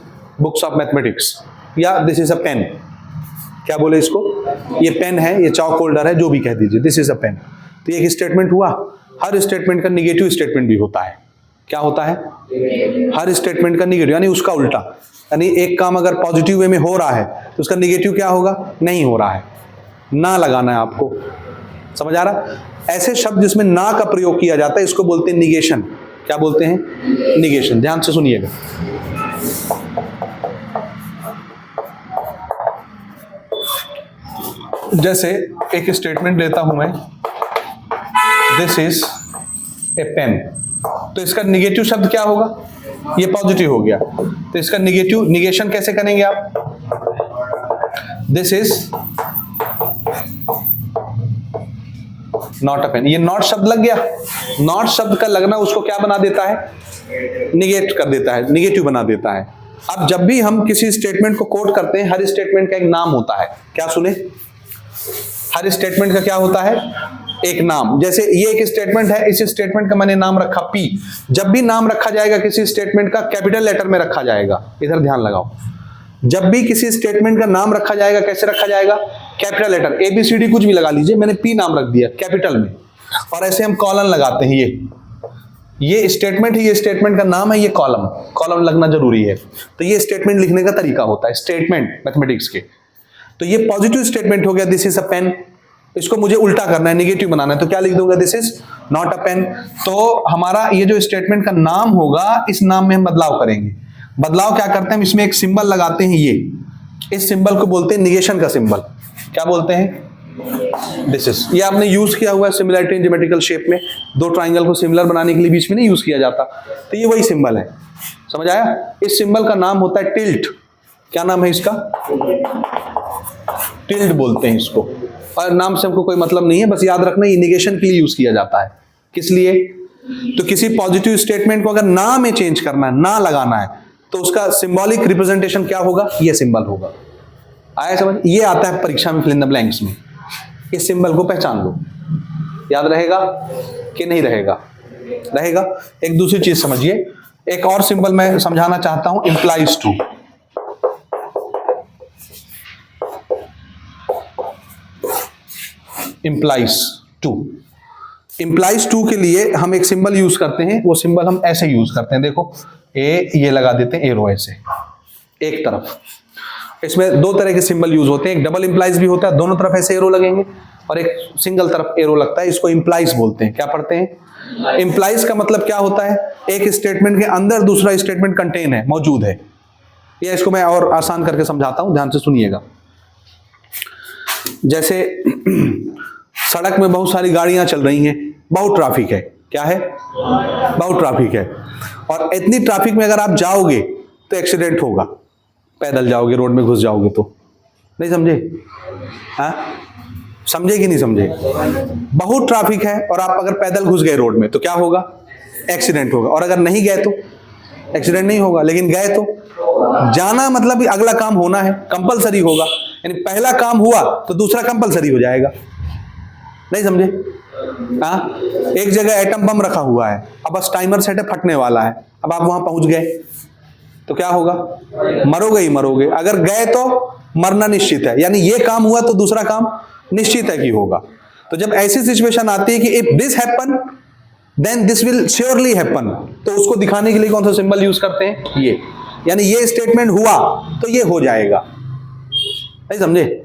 books of mathematics, या दिस इज अ पेन। क्या बोले इसको, ये पेन है, ये चॉक होल्डर है, जो भी कह दीजिए, दिस इज अ पेन। तो ये एक स्टेटमेंट हुआ। हर स्टेटमेंट का निगेटिव स्टेटमेंट भी होता है। क्या होता है, हर स्टेटमेंट का निगेटिव, यानी उसका उल्टा। यानी एक काम अगर पॉजिटिव वे में हो रहा है तो उसका निगेटिव क्या होगा, नहीं हो रहा है, ना लगाना है आपको। समझ आ रहा? ऐसे शब्द जिसमें ना का प्रयोग किया जाता है इसको बोलते हैं निगेशन। क्या बोलते हैं, निगेशन। ध्यान से सुनिएगा, जैसे एक स्टेटमेंट लेता हूं मैं, दिस इज ए पेन, तो इसका निगेटिव शब्द क्या होगा, ये पॉजिटिव हो गया, तो इसका निगेटिव निगेशन कैसे करेंगे आप, this is not a pen. ये नॉट शब्द लग गया, नॉट शब्द का लगना उसको क्या बना देता है, निगेट कर देता है, निगेटिव बना देता है। अब जब भी हम किसी स्टेटमेंट को कोट करते हैं, हर स्टेटमेंट का एक नाम होता है। क्या सुने, हर स्टेटमेंट का क्या होता है, एक नाम। जैसे ये एक स्टेटमेंट है, इस स्टेटमेंट का मैंने नाम रखा P। जब भी नाम रखा जाएगा किसी स्टेटमेंट का, कैपिटल लेटर में रखा जाएगा। इधर ध्यान लगाओ, जब भी किसी स्टेटमेंट का नाम रखा जाएगा, कैसे रखा जाएगा, कैपिटल लेटर, ABCD कुछ भी लगा लीजिए, मैंने P नाम रख दिया कैपिटल में, और ऐसे हम कॉलन लगाते हैं। ये स्टेटमेंट है, ये स्टेटमेंट का नाम है, ये कॉलम लगना जरूरी है। तो ये स्टेटमेंट लिखने का तरीका होता है, स्टेटमेंट मैथमेटिक्स के। तो ये पॉजिटिव स्टेटमेंट हो गया, दिस इज अ पेन। इसको मुझे उल्टा करना है, निगेटिव बनाना है, तो क्या लिख दूंगा, this is not a pen. तो हमारा ये जो स्टेटमेंट का नाम होगा, इस नाम में हम बदलाव करेंगे। बदलाव क्या करते हैं, हम इसमें एक सिंबल लगाते हैं, ये इस सिंबल को बोलते हैं निगेशन का सिंबल। क्या बोलते हैं, दिस इज। ये आपने यूज किया हुआ है सिमिलरिटी इन ज्योमेट्रिकल शेप में, दो ट्राइंगल को सिमिलर बनाने के लिए बीच में नहीं यूज किया जाता, तो ये वही सिंबल है। समझ आया? इस सिंबल का नाम होता है टिल्ट। क्या नाम है इसका, टिल्ट बोलते हैं इसको। और नाम से हमको कोई मतलब नहीं है, बस याद रखना ये निगेशन के लिए यूज किया जाता है। किस लिए, तो किसी पॉजिटिव स्टेटमेंट को अगर ना में चेंज करना है, ना लगाना है, तो उसका सिंबॉलिक रिप्रेजेंटेशन क्या होगा, ये सिंबल होगा। आया समझ? ये आता है परीक्षा में फिल इन द ब्लैंक्स में, इस सिंबल को पहचान लो। याद रहेगा कि नहीं रहेगा, रहेगा। एक दूसरी चीज समझिए, एक और सिंबल मैं समझाना चाहता हूं, implies to. Implies to, implies to के लिए हम एक सिंबल यूज करते हैं, वो सिंबल हम ऐसे यूज करते हैं, देखो ये लगा देते हैं एरो ऐसे एक तरफ। इसमें दो तरह के सिंबल यूज होते हैं, एक डबल इंप्लाइज भी होता है, दोनों तरफ ऐसे एरो लगेंगे, और एक सिंगल तरफ एरो लगता है, इसको इंप्लाइज बोलते हैं। क्या पढ़ते हैं? इंप्लाइज का मतलब क्या होता है? एक स्टेटमेंट के अंदर दूसरा स्टेटमेंट कंटेन है, मौजूद है। या इसको मैं और आसान करके समझाता हूं, ध्यान से सुनिएगा। जैसे सड़क में बहुत सारी गाड़ियां चल रही हैं, बहुत ट्रैफिक है। क्या है? बहुत ट्रैफिक है। और इतनी ट्रैफिक में अगर आप जाओगे तो एक्सीडेंट होगा। पैदल जाओगे, रोड में घुस जाओगे तो। नहीं समझे? हाँ, समझे कि नहीं समझे? बहुत ट्रैफिक है और आप अगर पैदल घुस गए रोड में तो क्या होगा? एक्सीडेंट होगा। और अगर नहीं गए तो एक्सीडेंट नहीं होगा, लेकिन गए तो जाना मतलब अगला काम होना है, कंपलसरी होगा। यानी पहला काम हुआ तो दूसरा कंपलसरी हो जाएगा। नहीं समझे? हाँ, एक जगह एटम बम रखा हुआ है, अब बस टाइमर सेट है, फटने वाला है। अब आप वहां पहुंच गए तो क्या होगा? मरोगे ही मरोगे। अगर गए तो मरना निश्चित है, यानी ये काम हुआ तो दूसरा काम निश्चित है कि होगा। तो जब ऐसी सिचुएशन आती है कि if this happen then this will surely happen, तो उसको दिखाने के लिए कौन सा सिंबल यूज करते हैं? ये। यानी ये स्टेटमेंट हुआ तो ये हो जाएगा। नहीं समझे?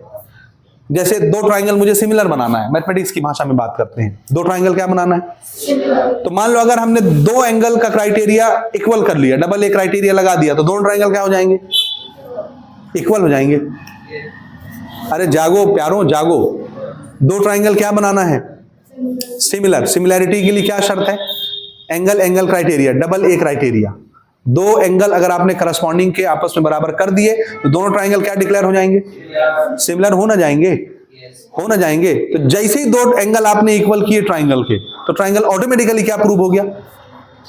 जैसे दो ट्राइंगल मुझे सिमिलर बनाना है, मैथमेटिक्स की भाषा में बात करते हैं। दो ट्राइंगल क्या बनाना है? तो मान लो अगर हमने दो एंगल का क्राइटेरिया इक्वल कर लिया, डबल ए क्राइटेरिया लगा दिया, तो दोनों ट्राइंगल क्या हो जाएंगे? इक्वल हो जाएंगे। अरे जागो प्यारो जागो, दो ट्राइंगल क्या बनाना है? सिमिलर। सिमिलैरिटी के लिए क्या शर्त है? Angle angle criteria, double A criteria. दो एंगल अगर आपने करस्पॉन्डिंग के आपस में बराबर कर दिए तो दोनों ट्राइंगल क्या डिक्लेयर हो जाएंगे? सिमिलर हो ना जाएंगे? हो ना जाएंगे। तो जैसे ही दो एंगल आपने इक्वल किए ट्राइंगल के, तो ट्राइंगल ऑटोमेटिकली क्या प्रूव हो गया?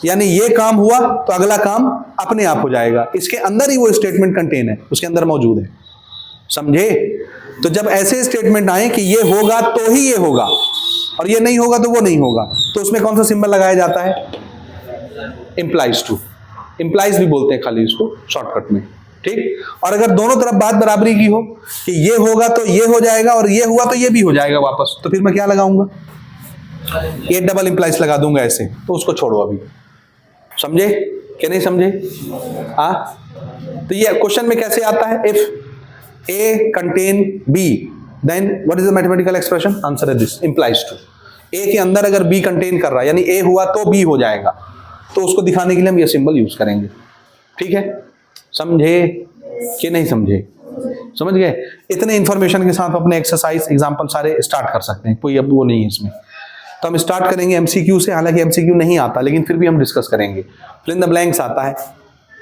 यानी ये काम हुआ तो अगला काम अपने आप हो जाएगा। इसके अंदर ही वो स्टेटमेंट कंटेन है, उसके अंदर मौजूद है। समझे? तो जब ऐसे स्टेटमेंट आए कि ये होगा तो ही ये होगा और ये नहीं होगा तो वो नहीं होगा, तो उसमें कौन सा सिंबल लगाया जाता है? Implies to. इंप्लाइज भी बोलते हैं खाली इसको शॉर्टकट में। ठीक। और अगर दोनों तरफ बात बराबरी की हो कि ये होगा तो ये हो जाएगा और ये हुआ तो ये भी हो जाएगा वापस, तो फिर मैं क्या लगाऊंगा? ये डबल इंप्लाइज लगा दूंगा ऐसे। तो उसको छोड़ो अभी। समझे कि नहीं समझे? हाँ। तो ये क्वेश्चन में कैसे आता है? If A contain B then what is the mathematical expression? Answer is this, implies to. A के अंदर अगर बी कंटेन कर रहा है, यानी ए हुआ तो बी हो जाएगा, तो उसको दिखाने के लिए हम ये सिंबल यूज करेंगे। ठीक है? समझे कि नहीं समझे? समझ गए? इतने इंफॉर्मेशन के साथ अपने एक्सरसाइज एग्जांपल सारे स्टार्ट कर सकते हैं, कोई अब वो नहीं है इसमें। तो हम स्टार्ट करेंगे एमसीक्यू से। हालांकि एमसीक्यू नहीं आता, लेकिन फिर भी हम डिस्कस करेंगे। फिल इन द ब्लैंक्स आता है।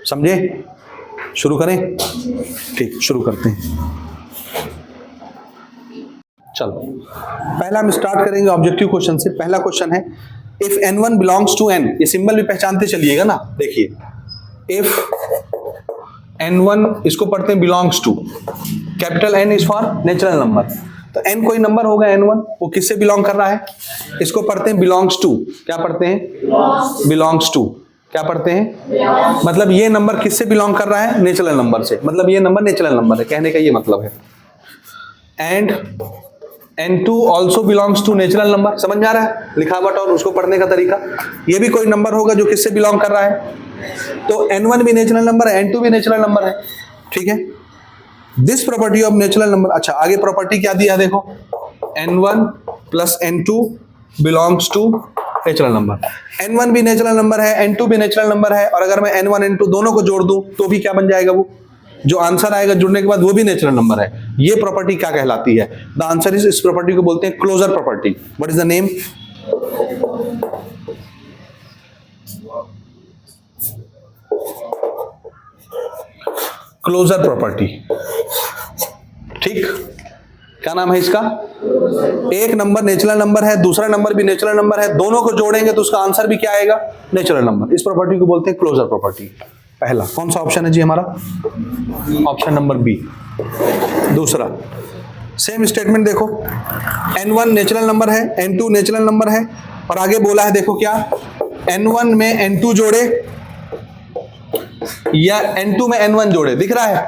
समझे? शुरू करें? ठीक, शुरू करते हैं। चलो, पहला हम स्टार्ट करेंगे ऑब्जेक्टिव क्वेश्चन से। पहला क्वेश्चन है if n1 belongs to n। ये सिंबल भी पहचानते चलिएगा ना। देखिए, इफ n1, इसको पढ़ते हैं belongs to. Capital N is for natural number. तो n कोई नंबर होगा n1, वो किससे बिलोंग कर रहा है? इसको पढ़ते हैं बिलोंग्स टू। क्या पढ़ते हैं? Belongs to. क्या पढ़ते हैं? मतलब ये नंबर किससे बिलोंग कर रहा है? नेचुरल नंबर से। मतलब ये नंबर नेचुरल नंबर है, कहने का ये मतलब है। And n2 also belongs to natural number. समझ में आ रहा है लिखावट और उसको पढ़ने का तरीका? ये भी कोई नंबर होगा जो किससे बिलोंग कर रहा है। तो n1 भी नेचुरल नंबर है, n2 भी नेचुरल नंबर है। ठीक है? This property of natural number. अच्छा, आगे प्रॉपर्टी क्या दिया देखो, n1 plus n2 belongs to natural number. n1 भी नेचुरल नंबर है, n2 भी नेचुरल नंबर है, और अगर मैं n1 n2 दोनों को जोड़ दूं तो भी क्या बन जाएगा? वो जो आंसर आएगा जुड़ने के बाद वो भी नेचुरल नंबर है। ये प्रॉपर्टी क्या कहलाती है? द आंसर इज, इस प्रॉपर्टी को बोलते हैं closure property. What is the name? Closure property. ठीक, क्या नाम है इसका? एक नंबर नेचुरल नंबर है, दूसरा नंबर भी नेचुरल नंबर है, दोनों को जोड़ेंगे तो उसका आंसर भी क्या आएगा? Natural number. इस प्रॉपर्टी को बोलते हैं क्लोजर प्रॉपर्टी। पहला कौन सा ऑप्शन है जी हमारा? Option number B. दूसरा सेम स्टेटमेंट देखो, n1 नेचुरल नंबर है, n2 नेचुरल नंबर है, और आगे बोला है देखो क्या, n1 में n2 जोड़े या n2 में n1 जोड़े। दिख रहा है?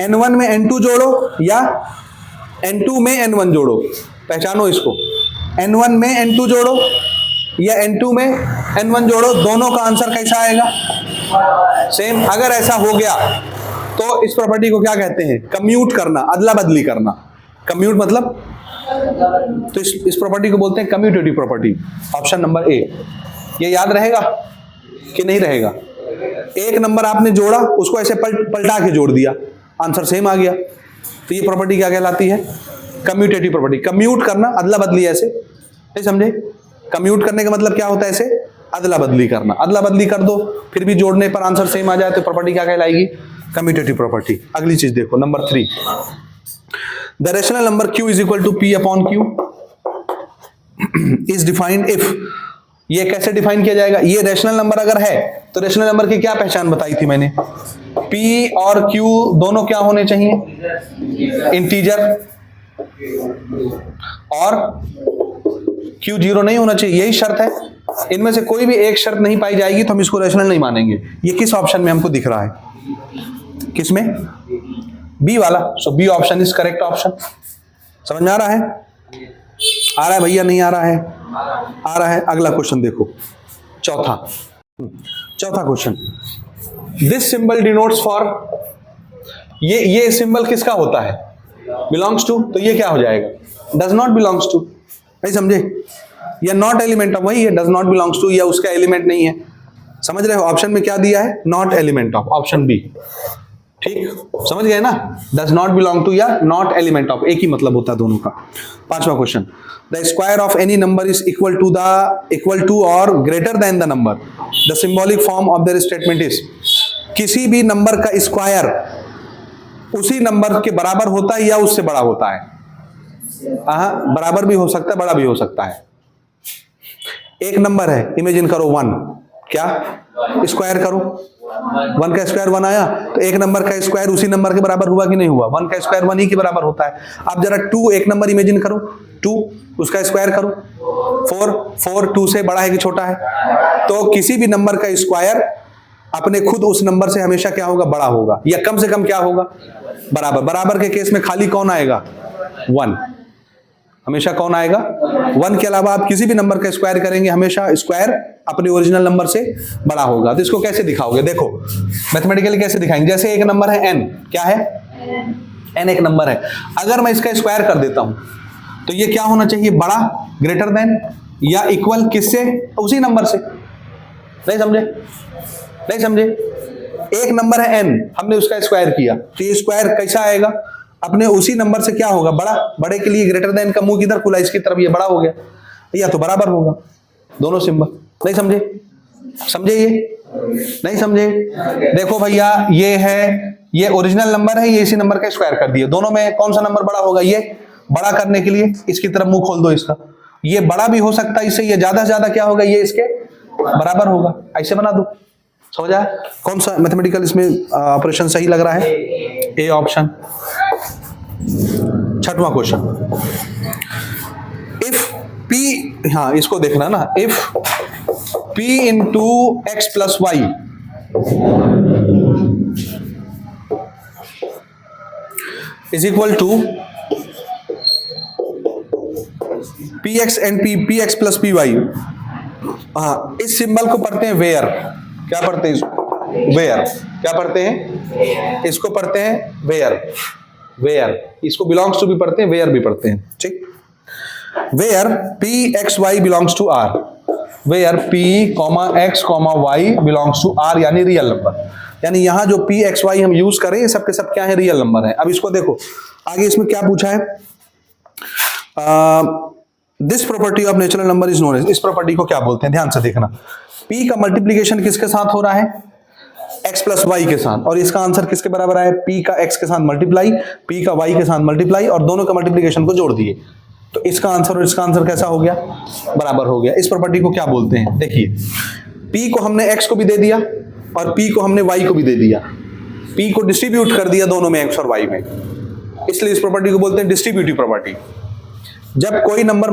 n1 में n2 जोड़ो या n2 में n1 जोड़ो। पहचानो इसको, n1 में n2 जोड़ो या n2 में n1 जोड़ो, दोनों का आंसर कैसा आएगा? सेम। अगर ऐसा हो गया तो इस प्रॉपर्टी को क्या कहते हैं? कम्यूट करना, अदला बदली करना। कम्यूट मतलब तो इस प्रॉपर्टी को बोलते हैं commutative property, option number A. ये याद रहेगा कि नहीं रहेगा? एक नंबर आपने जोड़ा, उसको ऐसे पलटा के जोड़ दिया, आंसर सेम आ गया, तो ये प्रॉपर्टी क्या कहलाती है? Commutative property. कम्यूट करना, अदला बदली, ऐसे नहीं समझे? कम्यूट करने का मतलब क्या होता है? ऐसे अदला बदली करना। अदला बदली कर दो फिर भी जोड़ने पर आंसर सेम आ जाए तो प्रॉपर्टी क्या कहलाएगी? Commutative property. अगली चीज देखो, number 3, the rational number q is equal to p upon q is defined if. ये कैसे डिफाइन किया जाएगा? ये रेशनल नंबर अगर है तो रेशनल नंबर की क्या पहचान बताई थी मैंने? p और q दोनों क्या होने चाहिए? इंटीजर, और q 0 नहीं होना चाहिए, यही शर्त है। इनमें से कोई भी एक शर्त नहीं पाई जाएगी तो हम इसको रेशनल नहीं मानेंगे। ये किस ऑप्शन में हमको दिख रहा है? किसमें? बी वाला। So B option is correct option. समझ में आ रहा है? आ रहा है भैया? नहीं आ रहा है? आ रहा है। अगला क्वेश्चन देखो, चौथा question, this symbol denotes for. ये सिंबल किसका होता है? Belongs to. तो ये क्या हो जाएगा? Does not belongs to. नहीं समझे? या नॉट एलिमेंट ऑफ, वही है, डज नॉट बिलोंग्स टू, या उसका एलिमेंट नहीं है। समझ रहे हो? ऑप्शन में क्या दिया है? Not element of, option B. ठीक, समझ गए ना? डज नॉट बिलोंग टू या नॉट एलिमेंट ऑफ, एक ही मतलब होता है दोनों का। पांचवा question, the square of any number is equal to और greater than the number, the symbolic form of their statement is. किसी भी नंबर का स्क्वायर उसी नंबर के बराबर होता है या उससे बड़ा होता है? बराबर भी हो सकता है, बड़ा भी हो सकता है। एक नंबर है, इमेजिन करो 1, क्या स्क्वायर करो, 1 का स्क्वायर 1 आया, तो एक नंबर का स्क्वायर उसी नंबर के बराबर हुआ कि नहीं हुआ? 1 का स्क्वायर 1 ही के बराबर होता है। अब जरा 2, एक नंबर इमेजिन करो 2, उसका स्क्वायर करो 4 2 से बड़ा है कि छोटा है? तो किसी भी नंबर का स्क्वायर अपने खुद उस नंबर से हमेशा क्या होगा? बड़ा होगा, या कम से कम क्या होगा? बराबर। बराबर के केस में खाली कौन आएगा? 1। हमेशा कौन आएगा? 1 के अलावा आप किसी भी नंबर का स्क्वायर करेंगे, हमेशा स्क्वायर अपने ओरिजिनल नंबर से बड़ा होगा। तो इसको कैसे दिखाओगे? देखो मैथमेटिकली कैसे दिखाएंगे। जैसे एक नंबर है n, क्या है? n एक नंबर है। अगर मैं इसका स्क्वायर कर देता हूं तो ये क्या होना चाहिए? बड़ा, ग्रेटर देन, या इक्वल किससे? उसी नंबर से। नहीं समझे? नहीं समझे? एक नंबर है n, हमने उसका स्क्वायर किया तो ये स्क्वायर कैसा आएगा? अपने उसी नंबर से क्या होगा? बड़ा। बड़े के लिए ग्रेटर देन का मुंह किधर खुला? इसकी तरफ, ये बड़ा हो गया, या तो बराबर होगा, दोनों सिंबल। नहीं समझे? समझे? ये नहीं समझे? देखो भैया, ये है, ये ओरिजिनल नंबर है, ये इसी नंबर का स्क्वायर कर दिए। दोनों में कौन सा नंबर बड़ा होगा? ये। बड़ा करने के लिए इसकी तरफ मुंह खोल दो इसका, ये बड़ा भी हो सकता है इससे, ये ज्यादा से ज्यादा क्या होगा? ये इसके बराबर होगा। ऐसे बना दो। समझ आया? कौन सा मैथमेटिकल इसमें ऑपरेशन सही लग रहा है? A option. छठवां क्वेश्चन, इफ P, हाँ इसको देखना ना, if P into x plus y is equal to p x and p x plus p y. हाँ, इस सिंबल को पढ़ते हैं वेयर। क्या पढ़ते हैं इसको? वेयर। क्या पढ़ते हैं? इसको पढ़ते हैं वेयर। वेयर, इसको बिलोंग्स टू भी पढ़ते हैं, वेयर भी पढ़ते हैं। ठीक, where p x y belongs to R, where p comma x comma y belongs to R, यानी रियल नंबर। यानी यहां जो पी एक्स वाई हम यूज करें, ये सब के सब क्या है? रियल नंबर है। अब इसको देखो आगे, इसमें क्या पूछा है? This property of natural number is known as. इस प्रॉपर्टी को क्या बोलते हैं? ध्यान से देखना। पी का मल्टीप्लीकेशन किसके साथ हो रहा है? x प्लस वाई के साथ, और इसका आंसर किसके बराबर है? p का x के साथ मल्टीप्लाई, p का y के साथ मल्टीप्लाई, और दोनों का मल्टीप्लिकेशन को जोड़ दिए, तो इसका आंसर और इसका आंसर कैसा हो गया? बराबर हो गया। इस प्रॉपर्टी को क्या बोलते हैं? देखिए, p को हमने x को भी दे दिया और p को हमने y को भी दे दिया, p को डिस्ट्रीब्यूट कर दिया दोनों में, x और y में, इसलिए इस प्रॉपर्टी को बोलते हैं डिस्ट्रीब्यूटिव प्रॉपर्टी। जब कोई नंबर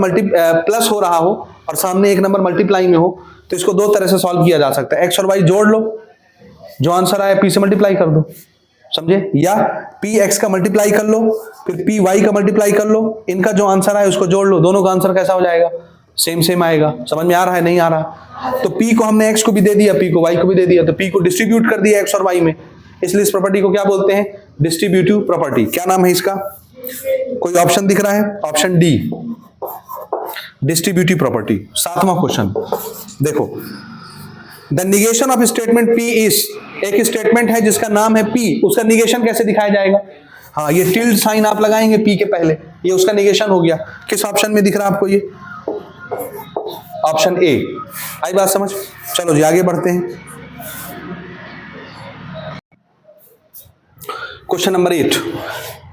प्लस हो रहा हो और सामने एक नंबर मल्टीप्लाई में हो, तो इसको दो तरह से सॉल्व किया जा सकता है। x और y जोड़ लो, जो आंसर आया p से मल्टीप्लाई कर दो, समझे? या p x का मल्टीप्लाई कर लो, फिर p y का मल्टीप्लाई कर लो, इनका जो आंसर आया उसको जोड़ लो, दोनों का आंसर कैसा हो जाएगा? सेम सेम आएगा। समझ में आ रहा है? नहीं आ रहा? तो p को हमने x को भी दे दिया, p को y को भी दे दिया, तो p को डिस्ट्रीब्यूट कर दिया x और y में, इसलिए इस प्रॉपर्टी को क्या बोलते हैं? Distributive property. क्या नाम है इसका? कोई ऑप्शन दिख रहा है? Option D, distributive property. 7वां क्वेश्चन देखो, the negation of statement P is, एक स्टेटमेंट है जिसका नाम है पी, उसका निगेशन कैसे दिखाया जाएगा? हाँ, ये टिल्ड साइन आप लगाएंगे पी के पहले, ये उसका निगेशन हो गया। किस ऑप्शन में दिख रहा है आपको ये? Option A. आई बात समझ? चलो जी आगे बढ़ते हैं। Question number 8,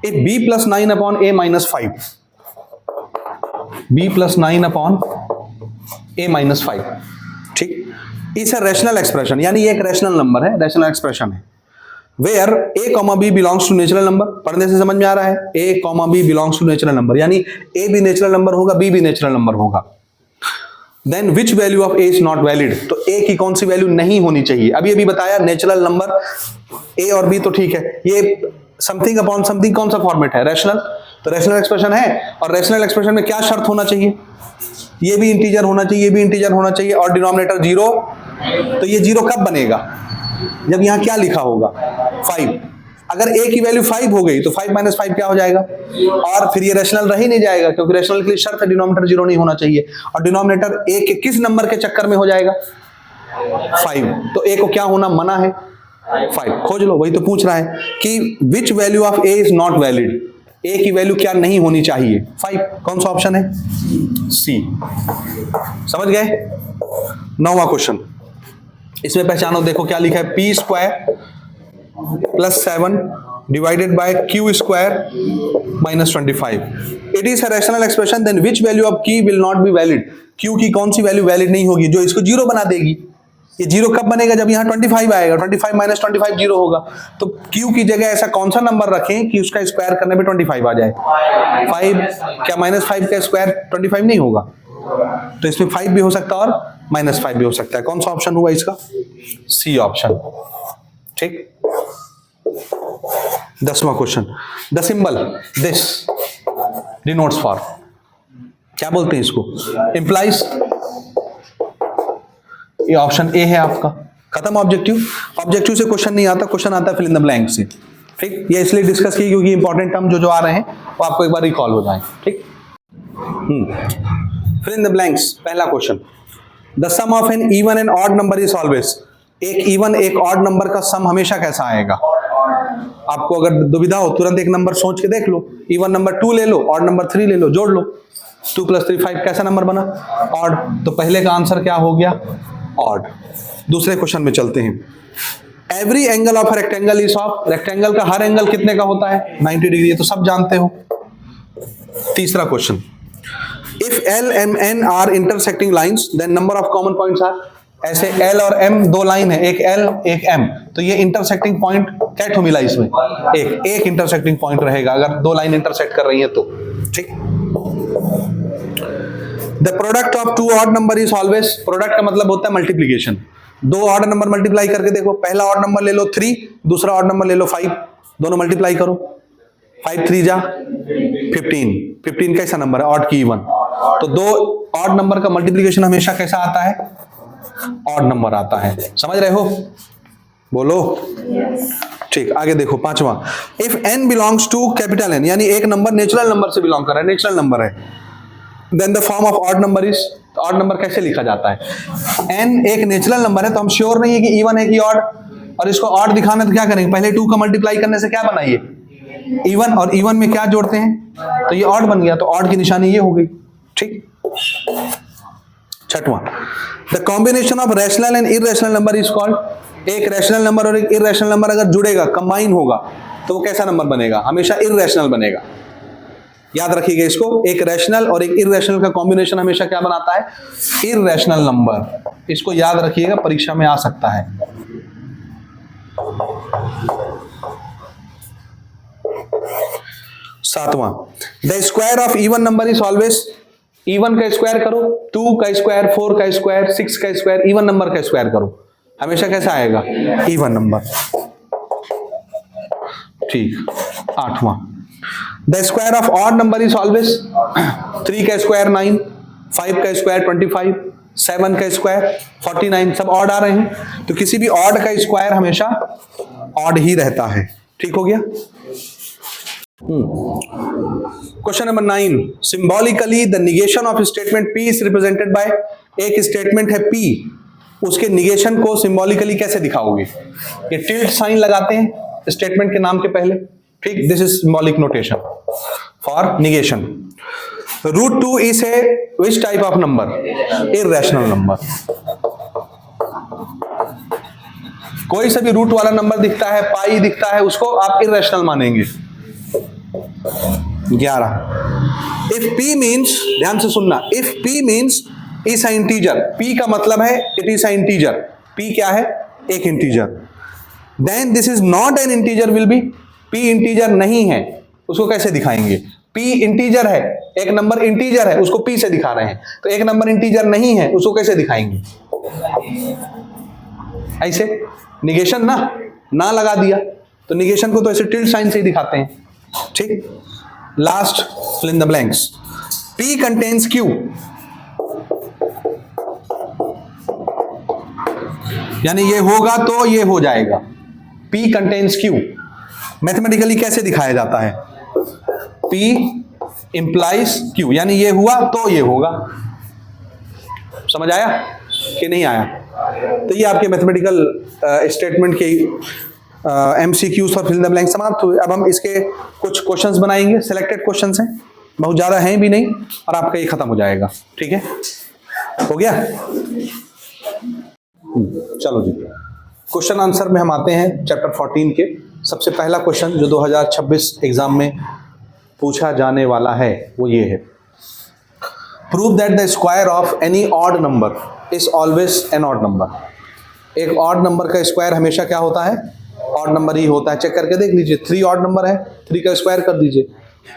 if b plus 9 upon a minus 5, b plus 9 upon a minus 5, ठीक, इस रैशनल एक्सप्रेशन, यानी ये एक रैशनल नंबर है, रैशनल एक्सप्रेशन है, where a comma b belongs to natural number. पढ़ने से समझ में आ रहा है, a comma b belongs to natural number, यानी a भी नेचुरल नंबर होगा, b भी नेचुरल नंबर होगा। Then which value of a is not valid, तो a की कौन सी वैल्यू नहीं होनी चाहिए? अभी अभी बताया नेचुरल नंबर a और b तो ठीक है, ये समथिंग अपॉन समथिंग कौन सा फॉर्मेट है? रैशनल, तो रैशनल एक्सप्रेशन है, और रैशनल एक्सप्रेशन में क्या शर्त होना चाहिए? ये भी इंटीजर होना चाहिए, ये भी इंटीजर होना चाहिए, और डिनोमिनेटर 0। तो ये 0 कब बनेगा? जब यहां क्या लिखा होगा? 5। अगर a की वैल्यू 5 हो गई तो 5 माइनस 5 क्या हो जाएगा? और फिर ये रैशनल रह ही नहीं जाएगा, क्योंकि रैशनल के लिए शर्त है डिनोमिनेटर 0 नहीं होना चाहिए, और डिनोमिनेटर a के किस नंबर के चक्कर में हो जाएगा? 5। तो a को क्या होना मना है? 5। खोज लो, वही तो पूछ रहा है कि विच value of a is not valid, a की वैल्यू क्या नहीं होनी चाहिए? 5। कौन सा ऑप्शन है? सी। समझ गए? 9वां क्वेश्चन, इसमें पहचानो, देखो क्या लिखा है, p square plus 7 divided by q square minus 25, it is a rational expression, then which value of q will not be valid, q की कौन सी वैल्यू वैलिड नहीं होगी, जो इसको 0 बना देगी? ये 0 कब बनेगा? जब यहाँ 25 आएगा, 25 माइनस 25 0 होगा। तो q की जगह ऐसा कौन सा नंबर रखें कि उसका स्क्वायर करने पे 25 आ जाए? 5। क्या माइनस 5 का स्क्वायर 25 नहीं होगा? तो इसमें 5 भी हो सकता है और माइनस 5 भी हो सकता है। कौन सा ऑप्शन हुआ इसका? सी ऑप्शन, ठीक। 10वां question, the symbol this denotes for, क्या बोलते हैं इसको? इंप्लाइज। ये ऑप्शन ए है आपका। खत्म ऑब्जेक्टिव। ऑब्जेक्टिव से क्वेश्चन नहीं आता, क्वेश्चन आता है फिल इन द ब्लैंक से, ठीक। ये इसलिए डिस्कस की क्योंकि इंपॉर्टेंट टर्म जो आ रहे हैं वो आपको एक बार रिकॉल हो जाए, ठीक। Fill in the blanks. पहला question, the sum of an even and odd number is always, एक इवन एक ऑड नंबर का सम हमेशा कैसा आएगा? आपको अगर दुविधा हो तुरंत एक नंबर सोच के देख लो, इवन नंबर 2 ले लो, ऑड नंबर 3 ले लो, जोड़ लो, 2 + 3 5, कैसा नंबर बना? ऑड। तो पहले का आंसर क्या हो गया? ऑड। दूसरे क्वेश्चन में चलते हैं। Every angle of rectangle is of, rectangle का हर एंगल कितने का होता है? 90 डिग्री, तो सब जानते हो। तीसरा question, if L M N are intersecting lines then number of common points are, ऐसे L और M दो लाइन है, एक L एक M, तो ये इंटरसेक्टिंग पॉइंट क्या मिला इसमें? एक इंटरसेक्टिंग पॉइंट रहेगा अगर दो लाइन इंटरसेक्ट कर रही है तो, ठीक। The product of 2 odd number is always, product का मतलब होता है मल्टीप्लीकेशन। 2 ऑड नंबर मल्टीप्लाई करके देखो, पहला ऑड नंबर ले लो 3, दूसरा ऑड नंबर ले लो 5, दोनों मल्टीप्लाई करो, 5 3 जा 15, 15 कैसा नंबर है? ऑड की इवन। तो 2 ऑड नंबर का मल्टीप्लीकेशन हमेशा कैसा आता है? ऑड नंबर आता है। समझ रहे हो? बोलो। ठीक, आगे देखो। 5वां, if n belongs to capital N, यानी एक नंबर नेचुरल नंबर से बिलोंग कर रहा है, नेचुरल नंबर है, then the form of odd number is, odd number कैसे लिखा जाता है? n एक नेचुरल नंबर है तो हम श्योर नहीं है कि इवन है कि ऑड, और इसको ऑड दिखाना तो क्या करेंगे? पहले 2 का मल्टीप्लाई करने से क्या बना? ये इवन, और इवन में क्या जोड़ते हैं? तो ये ऑड बन गया, तो ऑड की निशानी ये हो गई, ठीक। 6वां, the combination of rational and irrational number is called, एक रैशनल नंबर और एक इररेशनल नंबर अगर जुड़ेगा, कंबाइन होगा, तो वो कैसा नंबर बनेगा? हमेशा इररेशनल बनेगा। याद रखिएगा इसको, एक रैशनल और एक इररेशनल का कॉम्बिनेशन हमेशा क्या बनाता है? Irrational number. इसको याद रखिएगा, परीक्षा में आ सकता है। 7वां, the square of even number is always, even का स्क्वायर करो, 2 का स्क्वायर, 4 का स्क्वायर, 6 का स्क्वायर, इवन नंबर का स्क्वायर करो, हमेशा कैसा आएगा? इवन नंबर, ठीक। 8वां, the square of odd number is always, 3 का स्क्वायर 9, 5 का स्क्वायर 25, 7 का स्क्वायर 49, सब ऑड आ रहे हैं, तो किसी भी ऑड का स्क्वायर हमेशा ऑड ही रहता है। ठीक हो गया? Question number 9, symbolically the negation of statement P is represented by, एक स्टेटमेंट है P, उसके निगेशन को सिंबॉलिकली कैसे दिखाओगे? ये टिल्ट साइन लगाते हैं स्टेटमेंट के नाम के पहले, ठीक, this is symbolic notation for negation. √2 is a which type of number? Irrational number. कोई सा भी रूट वाला नंबर दिखता है, पाई दिखता है, उसको आप इररेशनल मानेंगे। 11, इफ P मीन्स, ध्यान से सुनना, if P means is a integer, P का मतलब है it is a integer, P क्या है? एक integer. Then this is not an integer will be, P integer नहीं है, उसको कैसे दिखाएंगे? P इंटीजर है, एक नंबर इंटीजर है, उसको P से दिखा रहे हैं, तो एक नंबर इंटीजर नहीं है, उसको कैसे दिखाएंगे? ऐसे निगेशन ना लगा दिया, तो निगेशन को तो ऐसे टिल्ट साइन से ही दिखाते हैं, ठीक। Last, fill in the blanks. P contains Q, यानी ये होगा तो ये हो जाएगा। P कंटेन्स Q मैथमेटिकली कैसे दिखाया जाता है? P इंप्लाइज Q, यानी ये हुआ तो ये होगा। समझ आया कि नहीं आया? तो ये आपके मैथमेटिकल स्टेटमेंट के MCQs और फिल द ब्लैंक समाप्त हुए। अब हम इसके कुछ क्वेश्चंस बनाएंगे, सिलेक्टेड क्वेश्चंस हैं, बहुत ज़्यादा हैं भी नहीं, और आपका ये खत्म हो जाएगा, ठीक है? हो गया? चलो जी, क्वेश्चन आंसर में हम आते हैं चैप्टर 14 के। सबसे पहला क्वेश्चन जो 2026 एग्जाम में पूछा जाने वाला है वो ये है, prove that the square of any odd number is always N odd number. एक ऑड नंबर का स्क्वायर हमेशा क्या होता है? ऑड नंबर ही होता है। चेक करके देख लीजिए, 3 ऑड नंबर है, 3 का स्क्वायर कर दीजिए,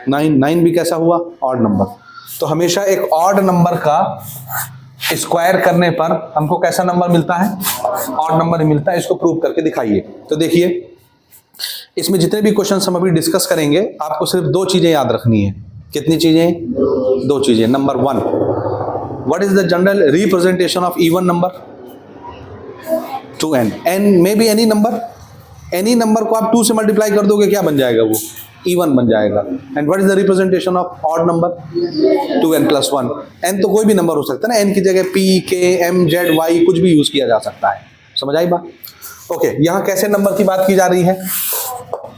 9 भी कैसा हुआ? Odd number. तो हमेशा एक ऑड नंबर का स्क्वायर करने पर हमको कैसा नंबर मिलता है? ऑड नंबर ही मिलता है। इसको प्रूव करके दिखाइए। तो देखिए, इसमें जितने भी क्वेश्चन हम अभी डिस्कस करेंगे, आपको सिर्फ 2 चीजें याद रखनी है। कितनी चीजें? 2 चीजें। Number 1, what is the general representation of even number? 2n। n may be any number, any number को आप 2 से मल्टीप्लाई कर दोगे, क्या बन जाएगा? वो इवन बन जाएगा। And what is the representation of odd number? 2n + 1। n तो कोई भी नंबर हो सकता है ना, n की जगह p, k, m, z, y कुछ भी यूज किया जा सकता है। समझ आई बात? ओके, यहां कैसे नंबर की बात की जा रही है?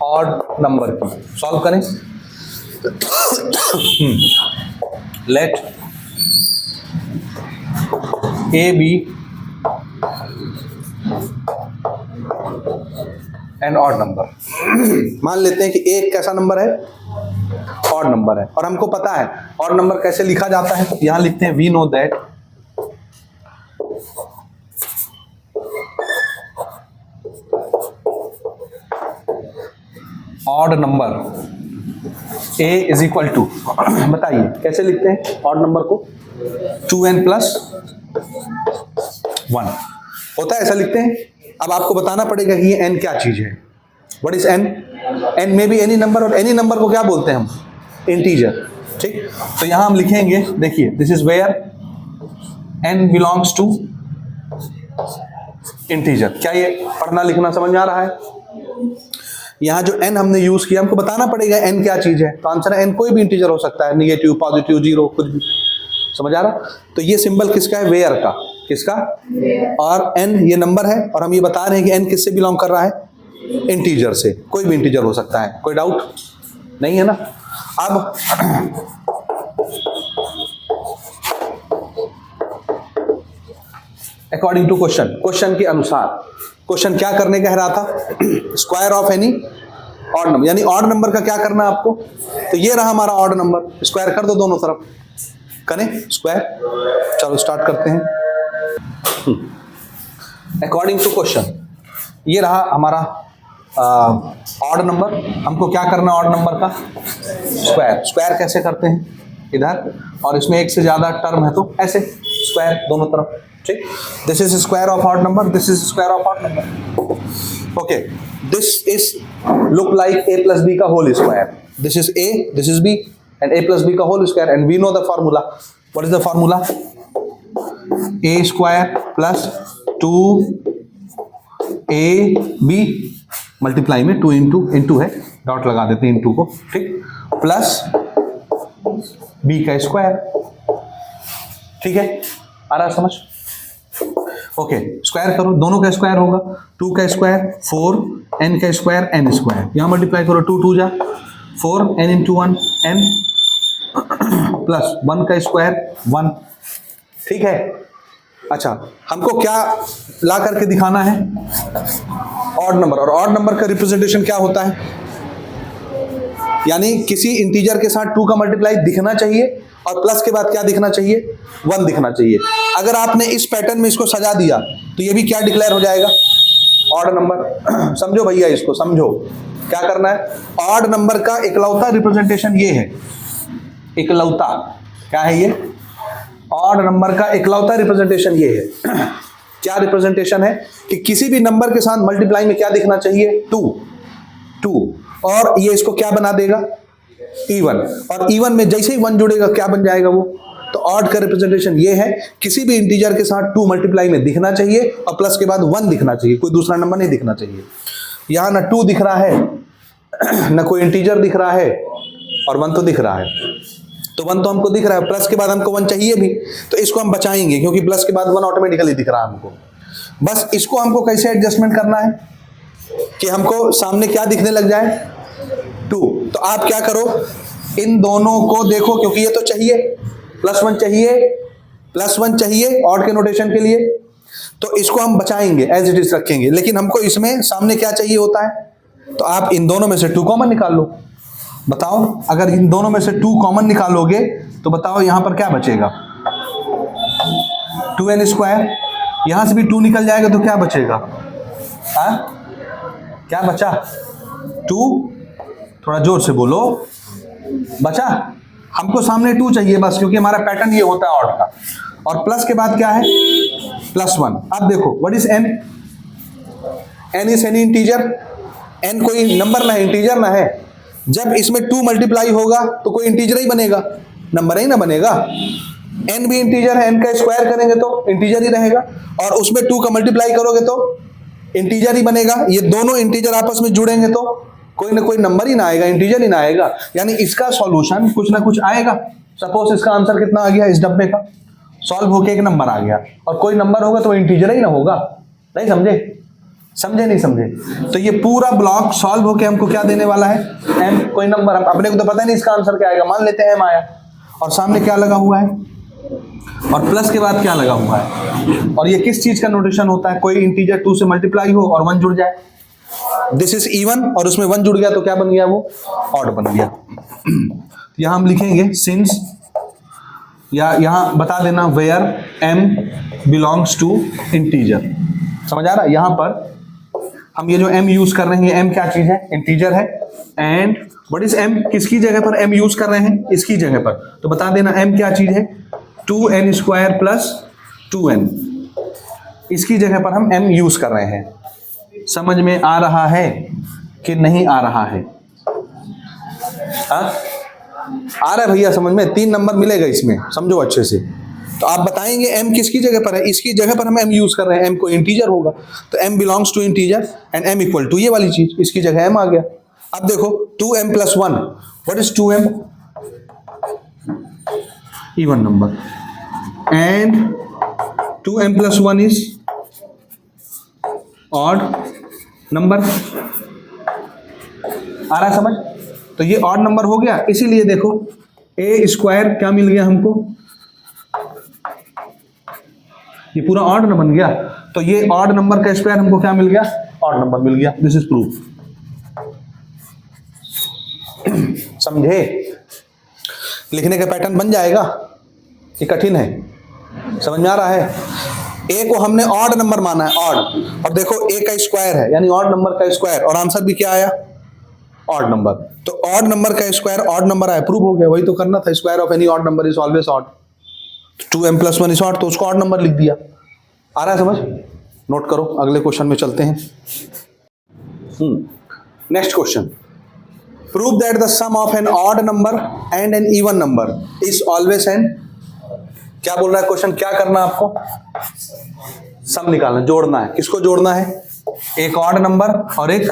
ऑड नंबर की। सॉल्व करें। Let a be an odd number. मान लेते हैं कि एक कैसा नंबर है? ऑड नंबर है, और हमको पता है ऑड नंबर कैसे लिखा जाता है। यहां लिखते हैं we know that odd number a is equal to, बताइए कैसे लिखते हैं ऑड नंबर को? 2n + 1 होता है, ऐसा लिखते हैं। अब आपको बताना पड़ेगा कि ये n क्या चीज है। What is n? n में भी एनी नंबर, और एनी नंबर को क्या बोलते हैं हम? इंटीजर, ठीक। तो यहां हम लिखेंगे, देखिए, this is where n belongs to integer. क्या ये पढ़ना लिखना समझ आ रहा है? यहां जो n हमने यूज किया, हमको बताना पड़ेगा n क्या चीज है। तो आंसर है n कोई भी इंटीजर हो सकता है, नेगेटिव, पॉजिटिव, 0, कुछ भी। समझ आ रहा? तो ये सिंबल किसका है? वेयर का। किसका? और n ये नंबर है, और हम ये बता रहे हैं कि n किससे बिलोंग कर रहा है? इंटीजर से। कोई भी इंटीजर हो सकता है, कोई डाउट नहीं है ना? अब अकॉर्डिंग टू क्वेश्चन के अनुसार, क्वेश्चन क्या करने कह रहा था? Square of any odd number, यानी ऑड नंबर का क्या करना है आपको? तो ये रहा हमारा ऑड नंबर, स्क्वायर कर दो दोनों तरफ। करें स्क्वायर? चलो स्टार्ट करते हैं। अकॉर्डिंग टू क्वेश्चन, ये रहा हमारा ऑड नंबर। हमको क्या करना है ऑड नंबर का? स्क्वायर। स्क्वायर कैसे करते हैं? इधर, और इसमें एक से ज्यादा टर्म है तो ऐसे स्क्वायर दोनों तरफ, ठीक। This is square of odd number, this is square of odd number. Okay, this is look like a + b का whole square. This is a, this is b, and a + b का whole square, and we know the formula. What is the formula? a square plus 2ab, multiply में 2 into है, dot लगा देते हैं, into को, ठीक, plus B का square, ठीक है, आ रहा समझ? ओके, स्क्वायर करो, दोनों का स्क्वायर होगा, 2 का स्क्वायर 4, n का स्क्वायर n स्क्वायर, यहां मल्टीप्लाई करो, 2 2 जा 4, n इंटू 1 n प्लस 1 का स्क्वायर 1, ठीक है। अच्छा, हमको क्या ला करके दिखाना है? ऑड नंबर, और ऑड नंबर का रिप्रेजेंटेशन क्या होता है? यानी किसी इंटीजर के साथ 2 का मल्टीप्लाई दिखना चाहिए और प्लस के बाद क्या दिखना चाहिए? 1 दिखना चाहिए। अगर आपने इस पैटर्न में इसको सजा दिया तो ये भी क्या डिक्लेयर हो जाएगा? Odd number. समझो भैया, इसको समझो क्या करना है। ऑड नंबर का इकलौता रिप्रेजेंटेशन ये है, इकलौता, क्या है ये? ऑड नंबर का इकलौता रिप्रेजेंटेशन ये है। क्या रिप्रेजेंटेशन है? कि किसी भी नंबर के साथ मल्टीप्लाई में क्या दिखना चाहिए? 2, और ये इसको क्या बना देगा? इवन, और इवन में जैसे ही 1 जुड़ेगा क्या बन जाएगा वो? तो ऑड का रिप्रेजेंटेशन ये है, किसी भी इंटीजर के साथ 2 मल्टीप्लाई में दिखना चाहिए और प्लस के बाद 1 दिखना चाहिए, कोई दूसरा नंबर नहीं दिखना चाहिए। यहां ना 2 दिख रहा है ना कोई इंटीजर दिख रहा है, और 1 तो दिख रहा है, तो 1 तो हमको दिख रहा है, प्लस के बाद हमको 1 चाहिए भी, तो इसको हम बचाएंगे क्योंकि प्लस के बाद 1 ऑटोमेटिकली दिख रहा है हमको। बस इसको हमको कैसे एडजस्टमेंट करना है कि हमको सामने क्या दिखने लग जाए? 2। तो आप क्या करो, इन दोनों को देखो, क्योंकि ये तो चाहिए, +1 चाहिए, +1 चाहिए ऑड के नोटेशन के लिए, तो इसको हम बचाएंगे, एज इट इज रखेंगे, लेकिन हमको इसमें सामने क्या चाहिए होता है? तो आप इन दोनों में से 2 कॉमन निकाल लो। बताओ, अगर इन दोनों में से 2 कॉमन निकालोगे तो बताओ यहां पर क्या बचेगा? 2n square. यहां से भी 2 निकल जाएगा तो क्या बचेगा? क्या बचा? 2, थोड़ा जोर से बोलो, बचा? हमको सामने 2 चाहिए बस, क्योंकि हमारा पैटर्न ये होता है ऑड का। और प्लस के बाद क्या है? +1। अब देखो, what is n? n is any integer. n कोई नंबर ना है, इंटीजर ना है। जब इसमें 2 मल्टीप्लाई होगा तो कोई इंटीजर ही बनेगा, नंबर ही ना बनेगा। n भी इंटीजर है, n का स्क्वायर करेंगे तो इंटीजर ही रहेगा, और उसमें 2 का मल्टीप्लाई करोगे तो इंटीजर ही बनेगा। ये दोनों इंटीजर आपस में जुड़ेंगे तो कोई ना कोई नंबर ही ना आएगा, इंटीजर ही ना आएगा, यानी इसका सॉल्यूशन कुछ ना कुछ आएगा। सपोज इसका आंसर कितना आ गया इस डब्बे का, सॉल्व होके एक नंबर आ गया, और कोई नंबर होगा तो इंटीजर ही ना होगा। नहीं समझे? समझे नहीं समझे? तो ये पूरा ब्लॉक सॉल्व होके हमको क्या देने वाला है? m, कोई नंबर। हम अपने को तो पता नहीं इसका आंसर क्या आएगा, मान लेते हैं m आया, और सामने क्या लगा हुआ है, और प्लस के बाद क्या लगा हुआ है, और ये किस चीज का नोटेशन होता है? कोई इंटीजर 2 से मल्टीप्लाई हो और 1 जुड़ जाए, दिस इज इवन, और उसमें 1 जुड़ गया तो क्या बन गया? वो ऑड बन गया। यहां हम लिखेंगे सिंस, या यहां बता देना where m belongs to integer. समझ आ रहा है? यहां पर हम ये जो m यूज कर रहे हैं, m क्या चीज है? इंटीजर है। And what is m? किसकी जगह पर m यूज कर रहे हैं? इसकी जगह पर। तो बता देना m क्या चीज है? 2n स्क्वायर प्लस 2n, इसकी जगह पर हम m यूज कर रहे हैं। समझ में आ रहा है कि नहीं आ रहा है? आ रहा है भैया समझ में? 3 नंबर मिलेगा इसमें, समझो अच्छे से। तो आप बताएंगे m किसकी जगह पर है? इसकी जगह पर हम m यूज कर रहे हैं, m कोई इंटीजर होगा, तो m belongs to integer and m equal to ये वाली चीज, इसकी जगह m आ गया। अब देखो 2m + 1, what is 2m? Even number, and 2m + 1 is odd number. आ रहा है समझ? तो ये ऑड नंबर हो गया, इसीलिए देखो a स्क्वायर क्या मिल गया हमको? ये पूरा ऑड बन गया, तो ये ऑड नंबर का स्क्वायर हमको क्या मिल गया? ऑड नंबर मिल गया। This is proof. समझे? लिखने का पैटर्न बन जाएगा कि कठिन है? समझ में आ रहा है? a को हमने ऑड नंबर माना है, ऑड, और देखो a का स्क्वायर है यानी ऑड नंबर का स्क्वायर, और आंसर भी क्या आया? Odd number. तो ऑड नंबर का स्क्वायर ऑड नंबर आया, प्रूव हो गया। वही तो करना था, square of any odd number is always odd. 2m + 1 is odd, तो उसको ऑड नंबर लिख दिया। आ रहा है समझ? नोट करो, अगले क्वेश्चन में चलते हैं। Next question, prove that the sum of an odd number and an even number is always an. क्या बोल रहा है क्वेश्चन? क्या करना है आपको? सम निकालना, जोड़ना है। किसको जोड़ना है? एक ऑड नंबर और एक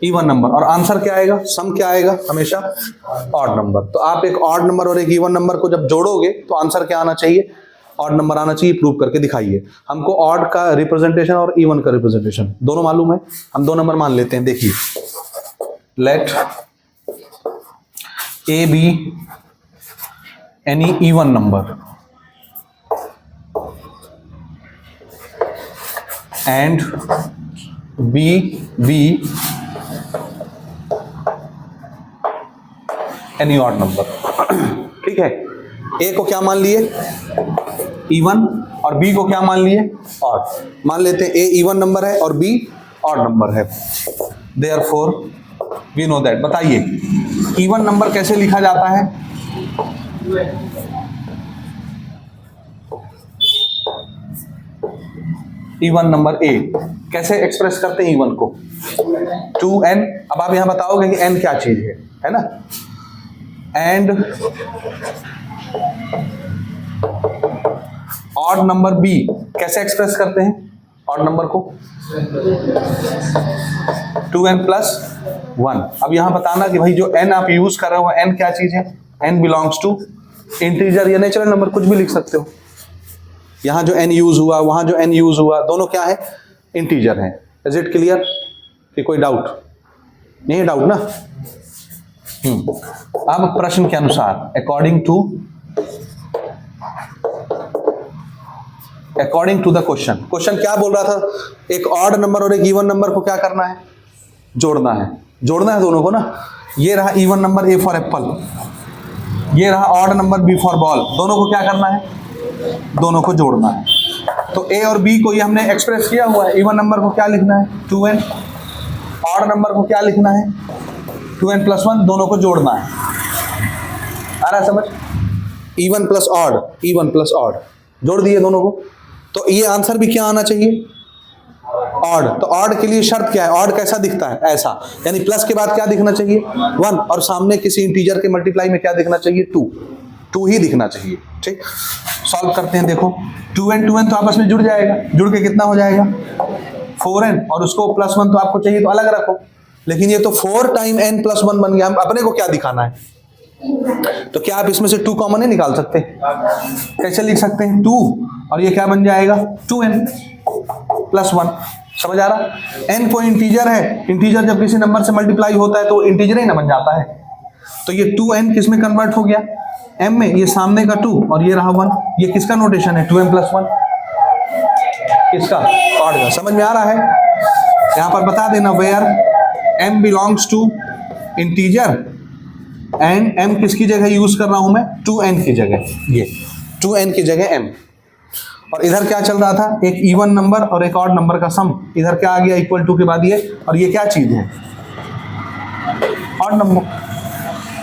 इवन नंबर, और आंसर क्या आएगा, सम क्या आएगा, हमेशा ऑड नंबर। तो आप एक ऑड नंबर और एक इवन नंबर को जब जोड़ोगे तो आंसर क्या आना चाहिए, ऑड नंबर आना चाहिए। प्रूव करके दिखाइए। हमको ऑड का रिप्रेजेंटेशन और इवन का रिप्रेजेंटेशन दोनों मालूम है, हम 2 नंबर मान लेते हैं। देखिए, let a be any even number and b be any odd number. ठीक है, ए को क्या मान लिए, इवन, और बी को क्या मान लिए, ऑड। मान लेते हैं ए इवन नंबर है और बी ऑड नंबर है। Therefore we know that. बताइए इवन नंबर कैसे लिखा जाता है, इवन नंबर ए कैसे एक्सप्रेस करते हैं इवन को, 2n। अब आप यहां बताओगे कि n क्या चीज है ना। एंड ऑड नंबर बी कैसे एक्सप्रेस करते हैं ऑड नंबर को, 2n प्लस 1। अब यहां बताना कि भाई जो n आप यूज कर रहे हो n क्या चीज है, n बिलोंग्स टू इंटीजर या नेचुरल नंबर, कुछ भी लिख सकते हो। यहां जो n यूज हुआ, वहां जो n यूज हुआ, दोनों क्या है, इंटीजर है। इज इट क्लियर, कि कोई डाउट नहीं है, डाउट ना। अब प्रश्न के अनुसार अकॉर्डिंग टू द क्वेश्चन क्या बोल रहा था, एक ऑड नंबर और एक इवन नंबर को क्या करना है, जोड़ना है दोनों को ना। ये रहा even number a for apple, ये रहा odd number b for ball, दोनों को क्या करना है, दोनों को जोड़ना है। तो ए और बी को ये हमने एक्सप्रेस किया हुआ है। इवन नंबर को क्या लिखना है, 2n, ऑड नंबर को क्या लिखना है, 2n प्लस 1, दोनों को जोड़ना है। आ रहा है समझ, इवन प्लस ऑड, जोड़ दिए दोनों को। तो ये आंसर भी क्या आना चाहिए, ऑड। तो ऑड के लिए शर्त क्या है, ऑड कैसा दिखता है, ऐसा, यानी प्लस के बाद क्या दिखना चाहिए, 1, और सामने किसी इंटीजर के मल्टीप्लाई में क्या दिखना चाहिए, 2 ही दिखना चाहिए। ठीक, सॉल्व करते हैं। देखो 2n तो आपस में जुड़ जाएगा, जुड़ के कितना हो जाएगा, 4n, और उसको प्लस 1 तो आपको चाहिए तो अलग रखो। लेकिन ये तो 4 टाइम n प्लस 1 बन गया। हम अपने को क्या दिखाना है, तो क्या आप इसमें से 2 कॉमन नहीं निकाल सकते, कैसे लिख सकते हैं, 2, और ये क्या बन जाएगा, 2n प्लस 1। समझ आ रहा, n कोई इंटीजर है, इंटीजर जब किसी नंबर से मल्टीप्लाई होता है तो इंटीजर ही ना बन जाता है। तो ये 2n किस में कन्वर्ट हो गया, m में। ये सामने का 2 और ये रहा 1, ये किसका नोटेशन है, 2m प्लस 1, किसका, ऑड का। समझ में आ रहा है, यहां पर बता देना where m belongs to integer and m किसकी जगह यूज कर रहा हूं मैं, 2n की जगह, ये 2n की जगह m। और इधर क्या चल रहा था, एक इवन नंबर और एक ऑड नंबर का सम। इधर क्या आ गया, इक्वल टू के बाद ये, और ये क्या चीज है, ऑड नंबर।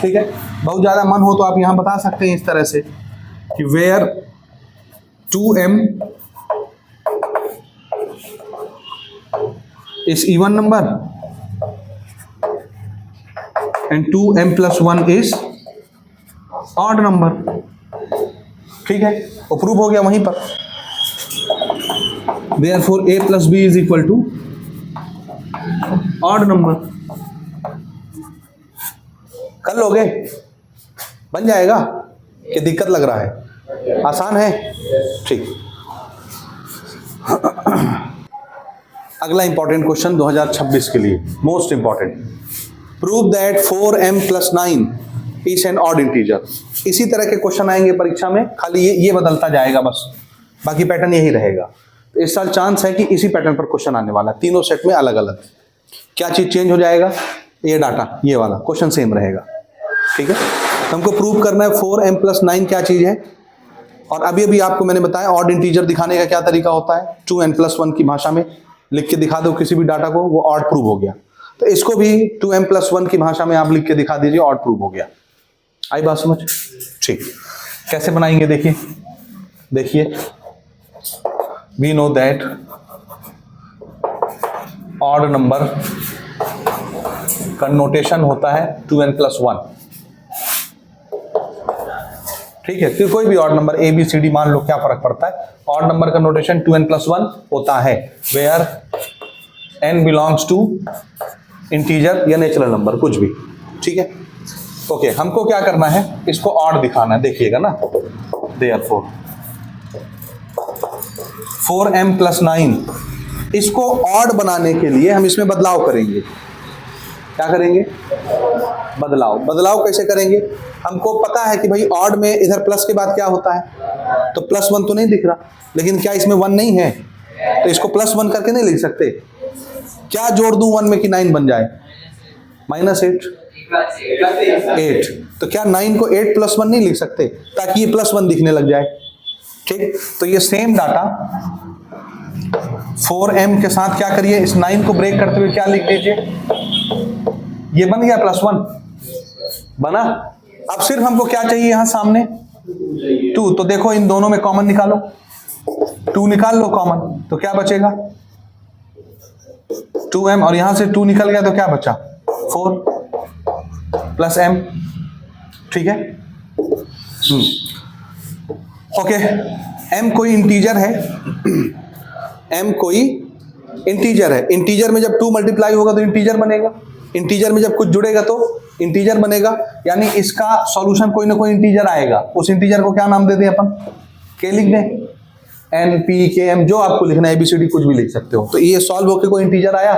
ठीक है, बहुत ज्यादा मन हो तो आप यहां बता सकते हैं इस तरह से कि where 2m is even number and 2m plus 1 is odd number. ठीक है, वो प्रूव हो गया वहीं पर। Therefore a plus b is equal to odd number। कर लोगे, बन जाएगा कि दिक्कत लग रहा है, आसान है। ठीक, अगला इंपॉर्टेंट क्वेश्चन 2026 के लिए, most important. Prove that 4m plus 9 is an odd integer. इसी तरह के क्वेश्चन आएंगे परीक्षा में, खाली ये बदलता जाएगा बस, बाकी पैटर्न यही रहेगा। तो इस साल चांस है कि इसी पैटर्न पर क्वेश्चन आने वाला है, तीनों सेट में अलग अलग। क्या चीज चेंज हो जाएगा, ये डाटा, ये वाला क्वेश्चन सेम रहेगा। ठीक है, तो हमको प्रूव करना है 4m प्लस 9 क्या चीज है। और अभी आपको मैंने बताया ऑड इंटीजर दिखाने का क्या तरीका होता है, 2n प्लस 1 की भाषा में लिख के दिखा दो किसी भी डाटा को, वो ऑड प्रूव हो गया। तो इसको भी 2m प्लस 1 की भाषा में आप लिख के दिखा दीजिए, ऑड प्रूव हो गया। आई बात समझ। ठीक, कैसे बनाएंगे, देखिए we know that odd number का नोटेशन होता है 2n प्लस 1। ठीक है, फिर कोई भी odd number a b c d मान लो, क्या फर्क पड़ता है, ऑड नंबर का नोटेशन 2n प्लस 1 होता है। Where n belongs to integer या नेचुरल नंबर, कुछ भी, ठीक है। ओके, हमको क्या करना है, इसको ऑड दिखाना है, देखिएगा ना। देयरफॉर 4m + 9, इसको ऑड बनाने के लिए हम इसमें बदलाव करेंगे। क्या करेंगे? बदलाव कैसे करेंगे? हमको पता है कि भाई ऑड में इधर प्लस के बाद क्या होता है, तो +1 तो नहीं दिख रहा, लेकिन क्या इसमें 1 नहीं है, तो इसको +1 करके नहीं लिख सकते। क्या जोड़ दूं 1 में कि 9 बन जाए? -8। तो क्या 9 को 8 + 1 नहीं लिख सकते, ताकि ये +1 दिखने लग जाए, ठीक। तो ये सेम डाटा 4m के साथ क्या करिए, इस 9 को ब्रेक करते हुए क्या लिख दीजिए, ये बन गया +1 बना। अब सिर्फ हमको क्या चाहिए यहां सामने 2, तो देखो इन दोनों में कॉमन निकालो, 2 निकाल लो कॉमन, तो क्या बचेगा 2m, और यहां से 2 निकल गया तो क्या बचा 4 + m, ठीक है। ओके, m कोई इंटीजर है, m कोई इंटीजर है। इंटीजर में जब 2 मल्टीप्लाई होगा तो इंटीजर बनेगा, इंटीजर में जब कुछ जुड़ेगा तो इंटीजर बनेगा, यानी इसका सॉल्यूशन कोई ना कोई इंटीजर आएगा। उस इंटीजर को क्या नाम दे दें अपन, k लिख दें, n p k m, जो आपको लिखना है, ABCD कुछ भी लिख सकते हो। तो ये सॉल्व होकर कोई इंटीजर आया।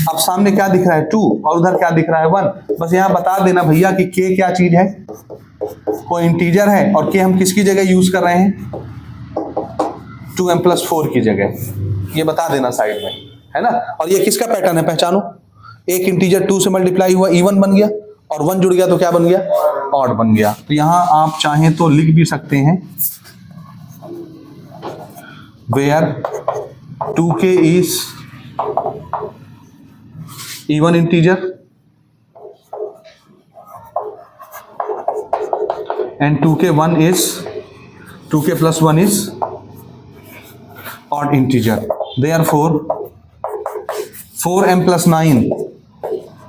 अब सामने क्या दिख रहा है 2, और उधर क्या दिख रहा है 1। बस यहाँ बता देना भैया कि k क्या चीज है, कोई इंटीजर है, और k हम किसकी जगह यूज कर रहे हैं, 2m + 4 की जगह, ये बता देना साइड में, है ना। और ये किसका पैटर्न है, पहचानो, एक इंटीजर 2 से मल्टीप्लाई हुआ, इवन बन गया, और 1 जुड़ गया तो क्या बन गया, ऑड बन गया। तो यहां आप चाहें तो लिख भी सकते हैं where 2k is even integer and 2k + 1 is odd integer. Therefore 4m + 9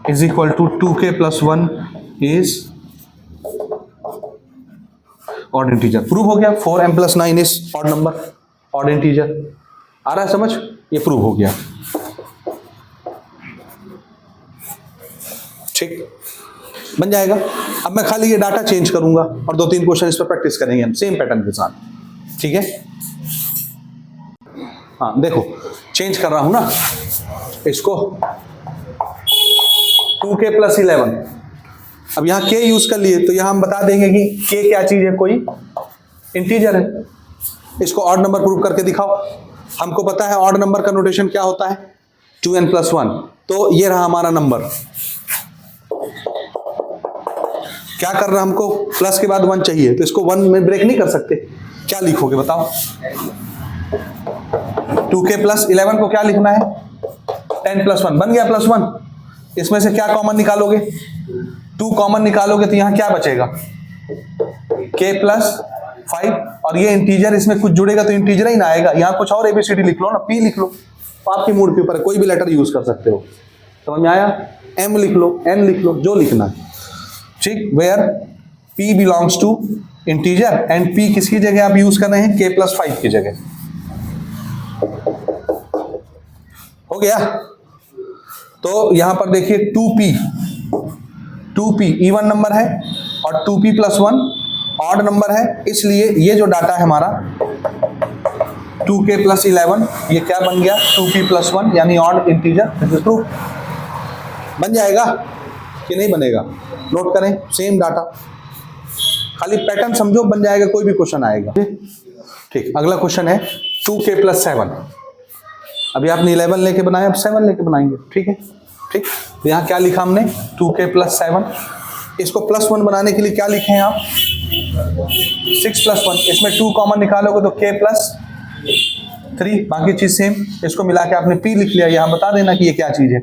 is equal to 2k + 1 is odd integer. Prove हो गया, 4m + 9 is odd number, odd integer। आ रहा है समझ, ये प्रूव हो गया, ठीक, बन जाएगा। अब मैं खाली ये डाटा चेंज करूंगा और 2-3 क्वेश्चन इस पर प्रैक्टिस करेंगे हम सेम पैटर्न के साथ, ठीक है। हाँ देखो, चेंज कर रहा हूं ना इसको, 2k + 11। अब यहाँ k यूज कर लिए, तो यहाँ हम बता देंगे कि k क्या चीज है, कोई इंटीजर है। इसको ऑड नंबर प्रूव करके दिखाओ। हमको पता है ऑड नंबर का नोटेशन क्या होता है, 2n + 1। तो ये रहा हमारा नंबर, क्या कर रहा, हमको प्लस के बाद 1 चाहिए, तो इसको 1 में ब्रेक नहीं कर सकते। क्या लिखोगे बताओ, 2k + 11 को क्या लिखना है, 10 + 1 बन गया +1। इसमें से क्या कॉमन निकालोगे, 2 कॉमन निकालोगे तो यहाँ क्या बचेगा, k + 5, और ये इंटीजर, इसमें कुछ जुड़ेगा तो इंटीजर ही ना आएगा। यहाँ कुछ और ABCD लिख लो ना, p लिख लो, तो आपकी मूड के ऊपर है, कोई भी लेटर यूज कर सकते हो, समझ में आया। m लिख लो, n लिख लो, जो लिखना है, ठीक। Where p belongs to integer and p किसकी जगह आप यूज कर रहे हैं, k + 5 की जगह, हो गया। तो यहां पर देखिए 2p इवन नंबर है और 2p + 1 ऑड नंबर है, इसलिए ये जो डाटा है हमारा 2k + 11, ये क्या बन गया, 2p + 1 यानी odd integer. This is proof. बन जाएगा कि नहीं बनेगा, नोट करें, सेम डाटा, खाली पैटर्न समझो, बन जाएगा, कोई भी क्वेश्चन आएगा, ठीक। अगला क्वेश्चन है 2k + 7। अभी आपने 11 लेके बनाया, अब 7 लेके बनाएंगे, ठीक है, ठीक। तो यहाँ क्या लिखा हमने, 2k + 7। इसको +1 बनाने के लिए क्या लिखे हैं आप, 6 + 1। इसमें 2 कॉमन निकालोगे तो k + 3, बाकी चीज सेम। इसको मिला के आपने p लिख लिया, यहाँ बता देना कि ये क्या चीज है,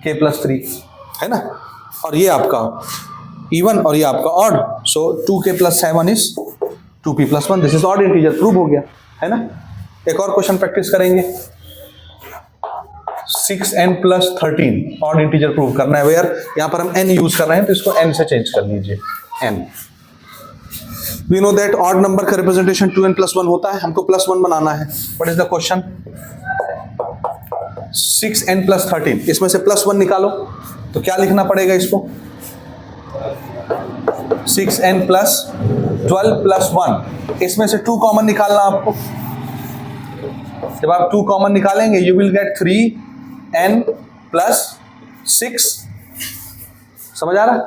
k + 3, है ना। और ये आपका इवन और ये आपका odd, so 2k + 7 is 2p + 1, this is odd integer, prove हो गया, है ना। एक और क्वेश्चन प्रैक्टिस करेंगे, 6n + 13 ऑड इंटीजर प्रूव करना है। वेयर यहाँ पर हम n यूज कर रहे हैं, तो इसको n से चेंज कर लीजिए, n। We know that odd number का रिप्रेजेंटेशन 2n + 1 होता है, हमको +1 बनाना है। What is the question, 6n plus 13, इसमें से +1 निकालो, तो क्या लिखना पड़ेगा इसको? 6n प्लस 12 प्लस 1, इसमें से 2 कॉमन निकालना आपको। जब आप 2 कॉमन निकालेंगे you will get 3n plus 6। समझ आ रहा?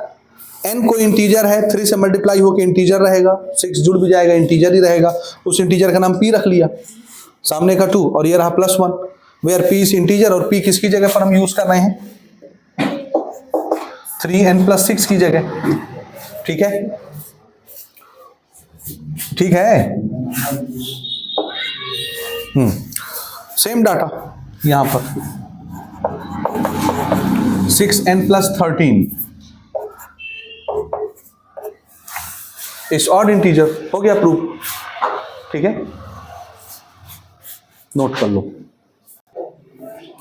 n कोई इंटीजर है, 3 से मल्टीप्लाई होकर इंटीजर रहेगा, 6 जुड़ भी जाएगा, इंटीजर ही रहेगा, उस इंटीजर का नाम p रख लिया, सामने का 2 और ये रहा +1, वेयर p इज इंटीजर और p किसकी जगह पर हम यूज कर रहे हैं? 3n प्लस 6 की जगह। ठीक है, ठीक है। सेम डाटा यहां पर 6n प्लस 13 इस ऑड इंटीजर, हो गया प्रूफ। ठीक है, नोट कर लो।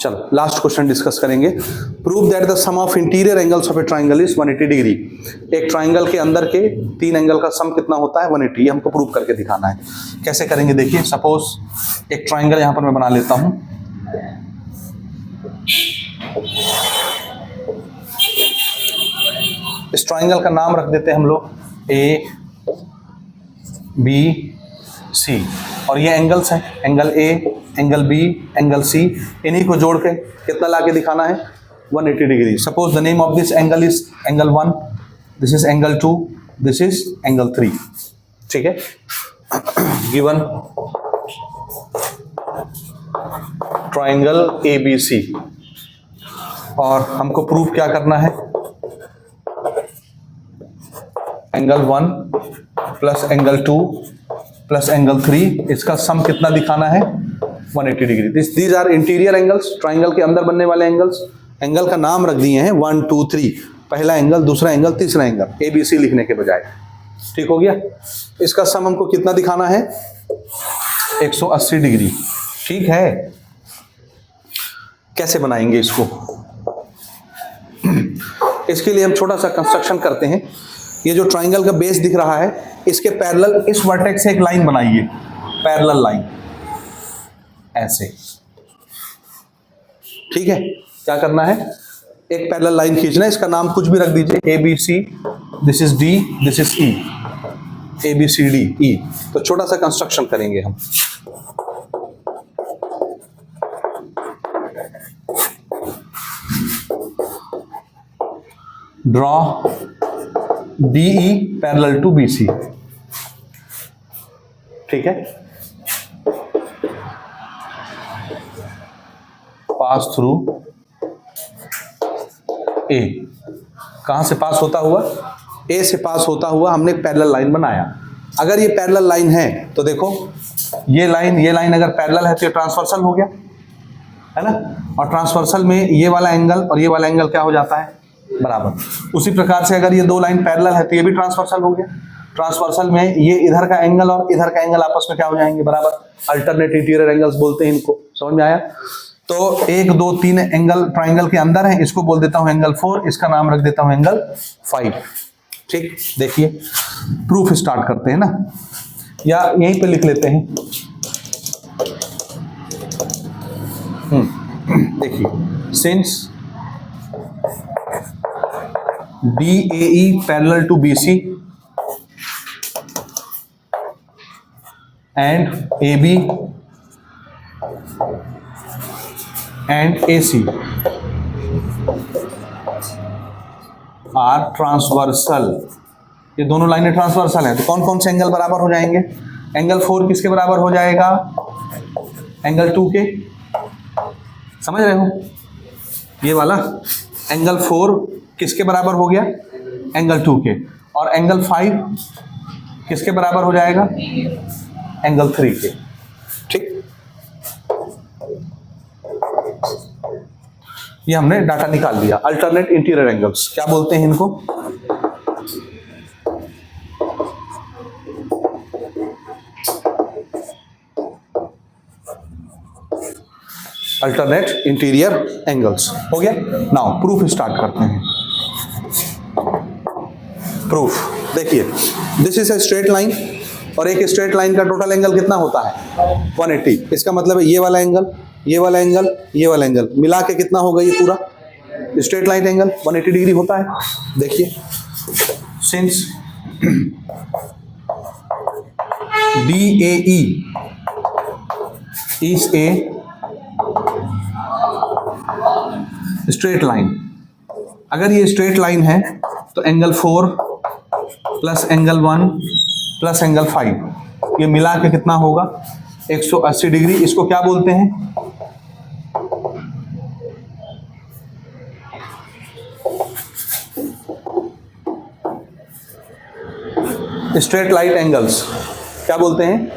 चलो लास्ट क्वेश्चन डिस्कस करेंगे। Prove that the sum of interior angles of a triangle is 180 degree. एक ट्राइंगल के अंदर के 3 एंगल का सम कितना होता है? 180। ये हमको प्रूव करके दिखाना है। कैसे करेंगे देखिए, सपोज एक ट्राइंगल यहां पर मैं बना लेता हूं। इस ट्राइंगल का नाम रख देते हैं हम लोग ABC, और ये एंगल्स हैं, angle A, angle B, angle C, इन्हीं को जोड़ के कितना लाके दिखाना है? 180 degree. Suppose the name of this angle is angle 1, this is angle 2, this is angle 3। ठीक है, गिवन ट्राइंगल ABC, और हमको प्रूव क्या करना है? Angle 1 plus angle 2 plus angle 3, इसका सम कितना दिखाना है? 180 degree. These are interior angles, triangle के अंदर बनने वाले एंगल्स। एंगल का नाम रख दिए हैं 1 2 3, पहला एंगल, दूसरा एंगल, तीसरा एंगल, ABC लिखने के बजाय। ठीक हो गया। इसका सम हमको कितना दिखाना है? 180 डिग्री। ठीक है, कैसे बनाएंगे इसको? इसके लिए हम छोटा सा कंस्ट्रक्शन करते हैं। ये जो ट्राइंगल का बेस दिख रहा है, इसके पैरेलल इस वर्टेक्स से एक लाइन बनाइए, पैरेलल लाइन, ऐसे। ठीक है, क्या करना है? एक पैरेलल लाइन खींचना है, इसका नाम कुछ भी रख दीजिए, ABC, this is D, this is E, ABCD E। तो छोटा सा कंस्ट्रक्शन करेंगे हम। Draw DE parallel to BC। ठीक है, पास थ्रू A। कहां से पास होता हुआ? A से पास होता हुआ हमने एक पैरेलल लाइन बनाया। अगर ये पैरेलल लाइन है तो देखो, ये लाइन अगर पैरेलल है तो ये ट्रांसवर्सल हो गया, है ना? और ट्रांसवर्सल में ये वाला एंगल और ये वाला एंगल क्या हो जाता है? बराबर। उसी प्रकार से अगर ये 2 लाइन पैरेलल है तो ये भी ट्रांसवर्सल हो गया। ट्रांसवर्सल में ये इधर का एंगल और इधर का एंगल आपस में क्या हो जाएंगे? बराबर। अल्टरनेट इंटीरियर एंगल्स बोलते हैं इनको। समझ में आया? तो 1 2 3 एंगल ट्राइंगल के अंदर है, इसको बोल देता हूं एंगल 4, इसका नाम रख देता हूं एंगल 5। ठीक, देखिए प्रूफ स्टार्ट करते हैं ना, या यहीं पे लिख लेते हैं। देखिए, since DAE parallel to BC and AB and AC are transversal। ये दोनों लाइनें ट्रांसवर्सल हैं, तो कौन कौन से एंगल बराबर हो जाएंगे? एंगल 4 किसके बराबर हो जाएगा? एंगल 2 के। समझ रहे हो? ये वाला एंगल 4 किसके बराबर हो गया? एंगल 2 के। और एंगल 5 किसके बराबर हो जाएगा? एंगल 3 के। ठीक, ये हमने डाटा निकाल लिया। अल्टरनेट इंटीरियर एंगल्स क्या बोलते हैं इनको? Alternate interior angles. हो गया। नाउ प्रूफ स्टार्ट करते हैं। प्रूफ देखिए, this is a straight line, और एक स्ट्रेट लाइन का टोटल एंगल कितना होता है? 180। इसका मतलब है ये वाला एंगल ये वाला एंगल मिला के कितना होगा ये पूरा स्ट्रेट लाइन एंगल 180 डिग्री होता है। देखिए since DAE is a straight line, अगर ये स्ट्रेट लाइन है तो angle 4 plus angle 1 plus angle 5 ये मिला के कितना होगा 180 डिग्री। इसको क्या बोलते हैं? स्ट्रेट लाइन एंगल्स क्या बोलते हैं?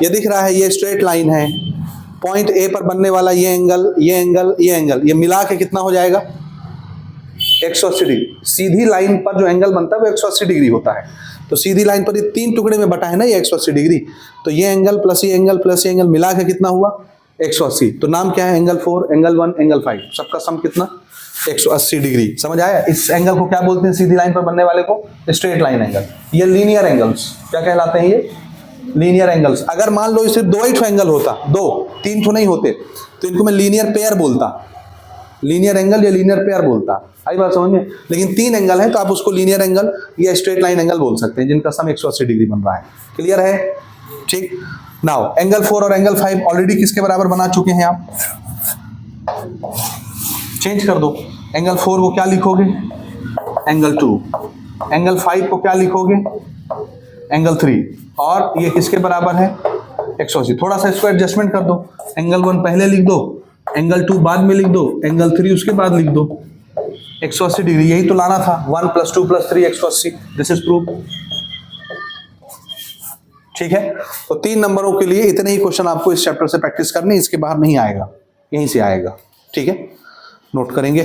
ये दिख रहा है, ये स्ट्रेट लाइन है, पॉइंट ए पर बनने वाला ये एंगल, ये एंगल, ये एंगल, ये मिला के कितना हो जाएगा 180 डिग्री। सीधी लाइन पर जो एंगल बनता है वो 180 डिग्री होता है। तो सीधी लाइन पर ये 3 टुकड़े में बटा है ना ये 180 डिग्री, तो ये एंगल प्लस ये एंगल प्लस ये एंगल मिला के कितना हुआ 180। तो नाम क्या है? एंगल 4, एंगल 1, एंगल 5, सबका सम कितना 180 डिग्री। समझ आया? इस एंगल को क्या बोलते हैं? सीधी लाइन पर बनने वाले को स्ट्रेट लाइन एंगल। ये लीनियर एंगल्स क्या कहलाते हैं? ये लीनियर एंगल्स। अगर मान लो सिर्फ 2 ही एंगल होता, 2 3 ठो नहीं होते, तो इनको मैं लीनियर पेयर बोलता, लीनियर एंगल या लीनियर पेयर बोलता। आई बात समझ में? लेकिन 3 एंगल है तो आप उसको लीनियर एंगल या स्ट्रेट लाइन एंगल बोल सकते हैं, जिनका सम 180 डिग्री बन रहा है। क्लियर है? ठीक। नाउ एंगल 4 और एंगल 5 ऑलरेडी किसके बराबर बना चुके हैं आप? चेंज कर दो। एंगल 4 को क्या लिखोगे? एंगल 2। एंगल 5 को क्या लिखोगे? एंगल 3। और ये किसके बराबर है? 180। थोड़ा सा इसको एडजस्टमेंट कर दो। एंगल 1 पहले लिख दो, एंगल 2 बाद में लिख दो, एंगल 3 उसके बाद लिख दो। 180 डिग्री यही तो लाना था। 1 + 2 + 3 180। This is proof. ठीक है। तो 3 नंबरों के लिए इतने ही क्वेश्चन आपको इस चैप्टर से प्रैक्टिस करनी, इसके बाहर नहीं आएगा, यहीं से आएगा। ठीक है, नोट करेंगे।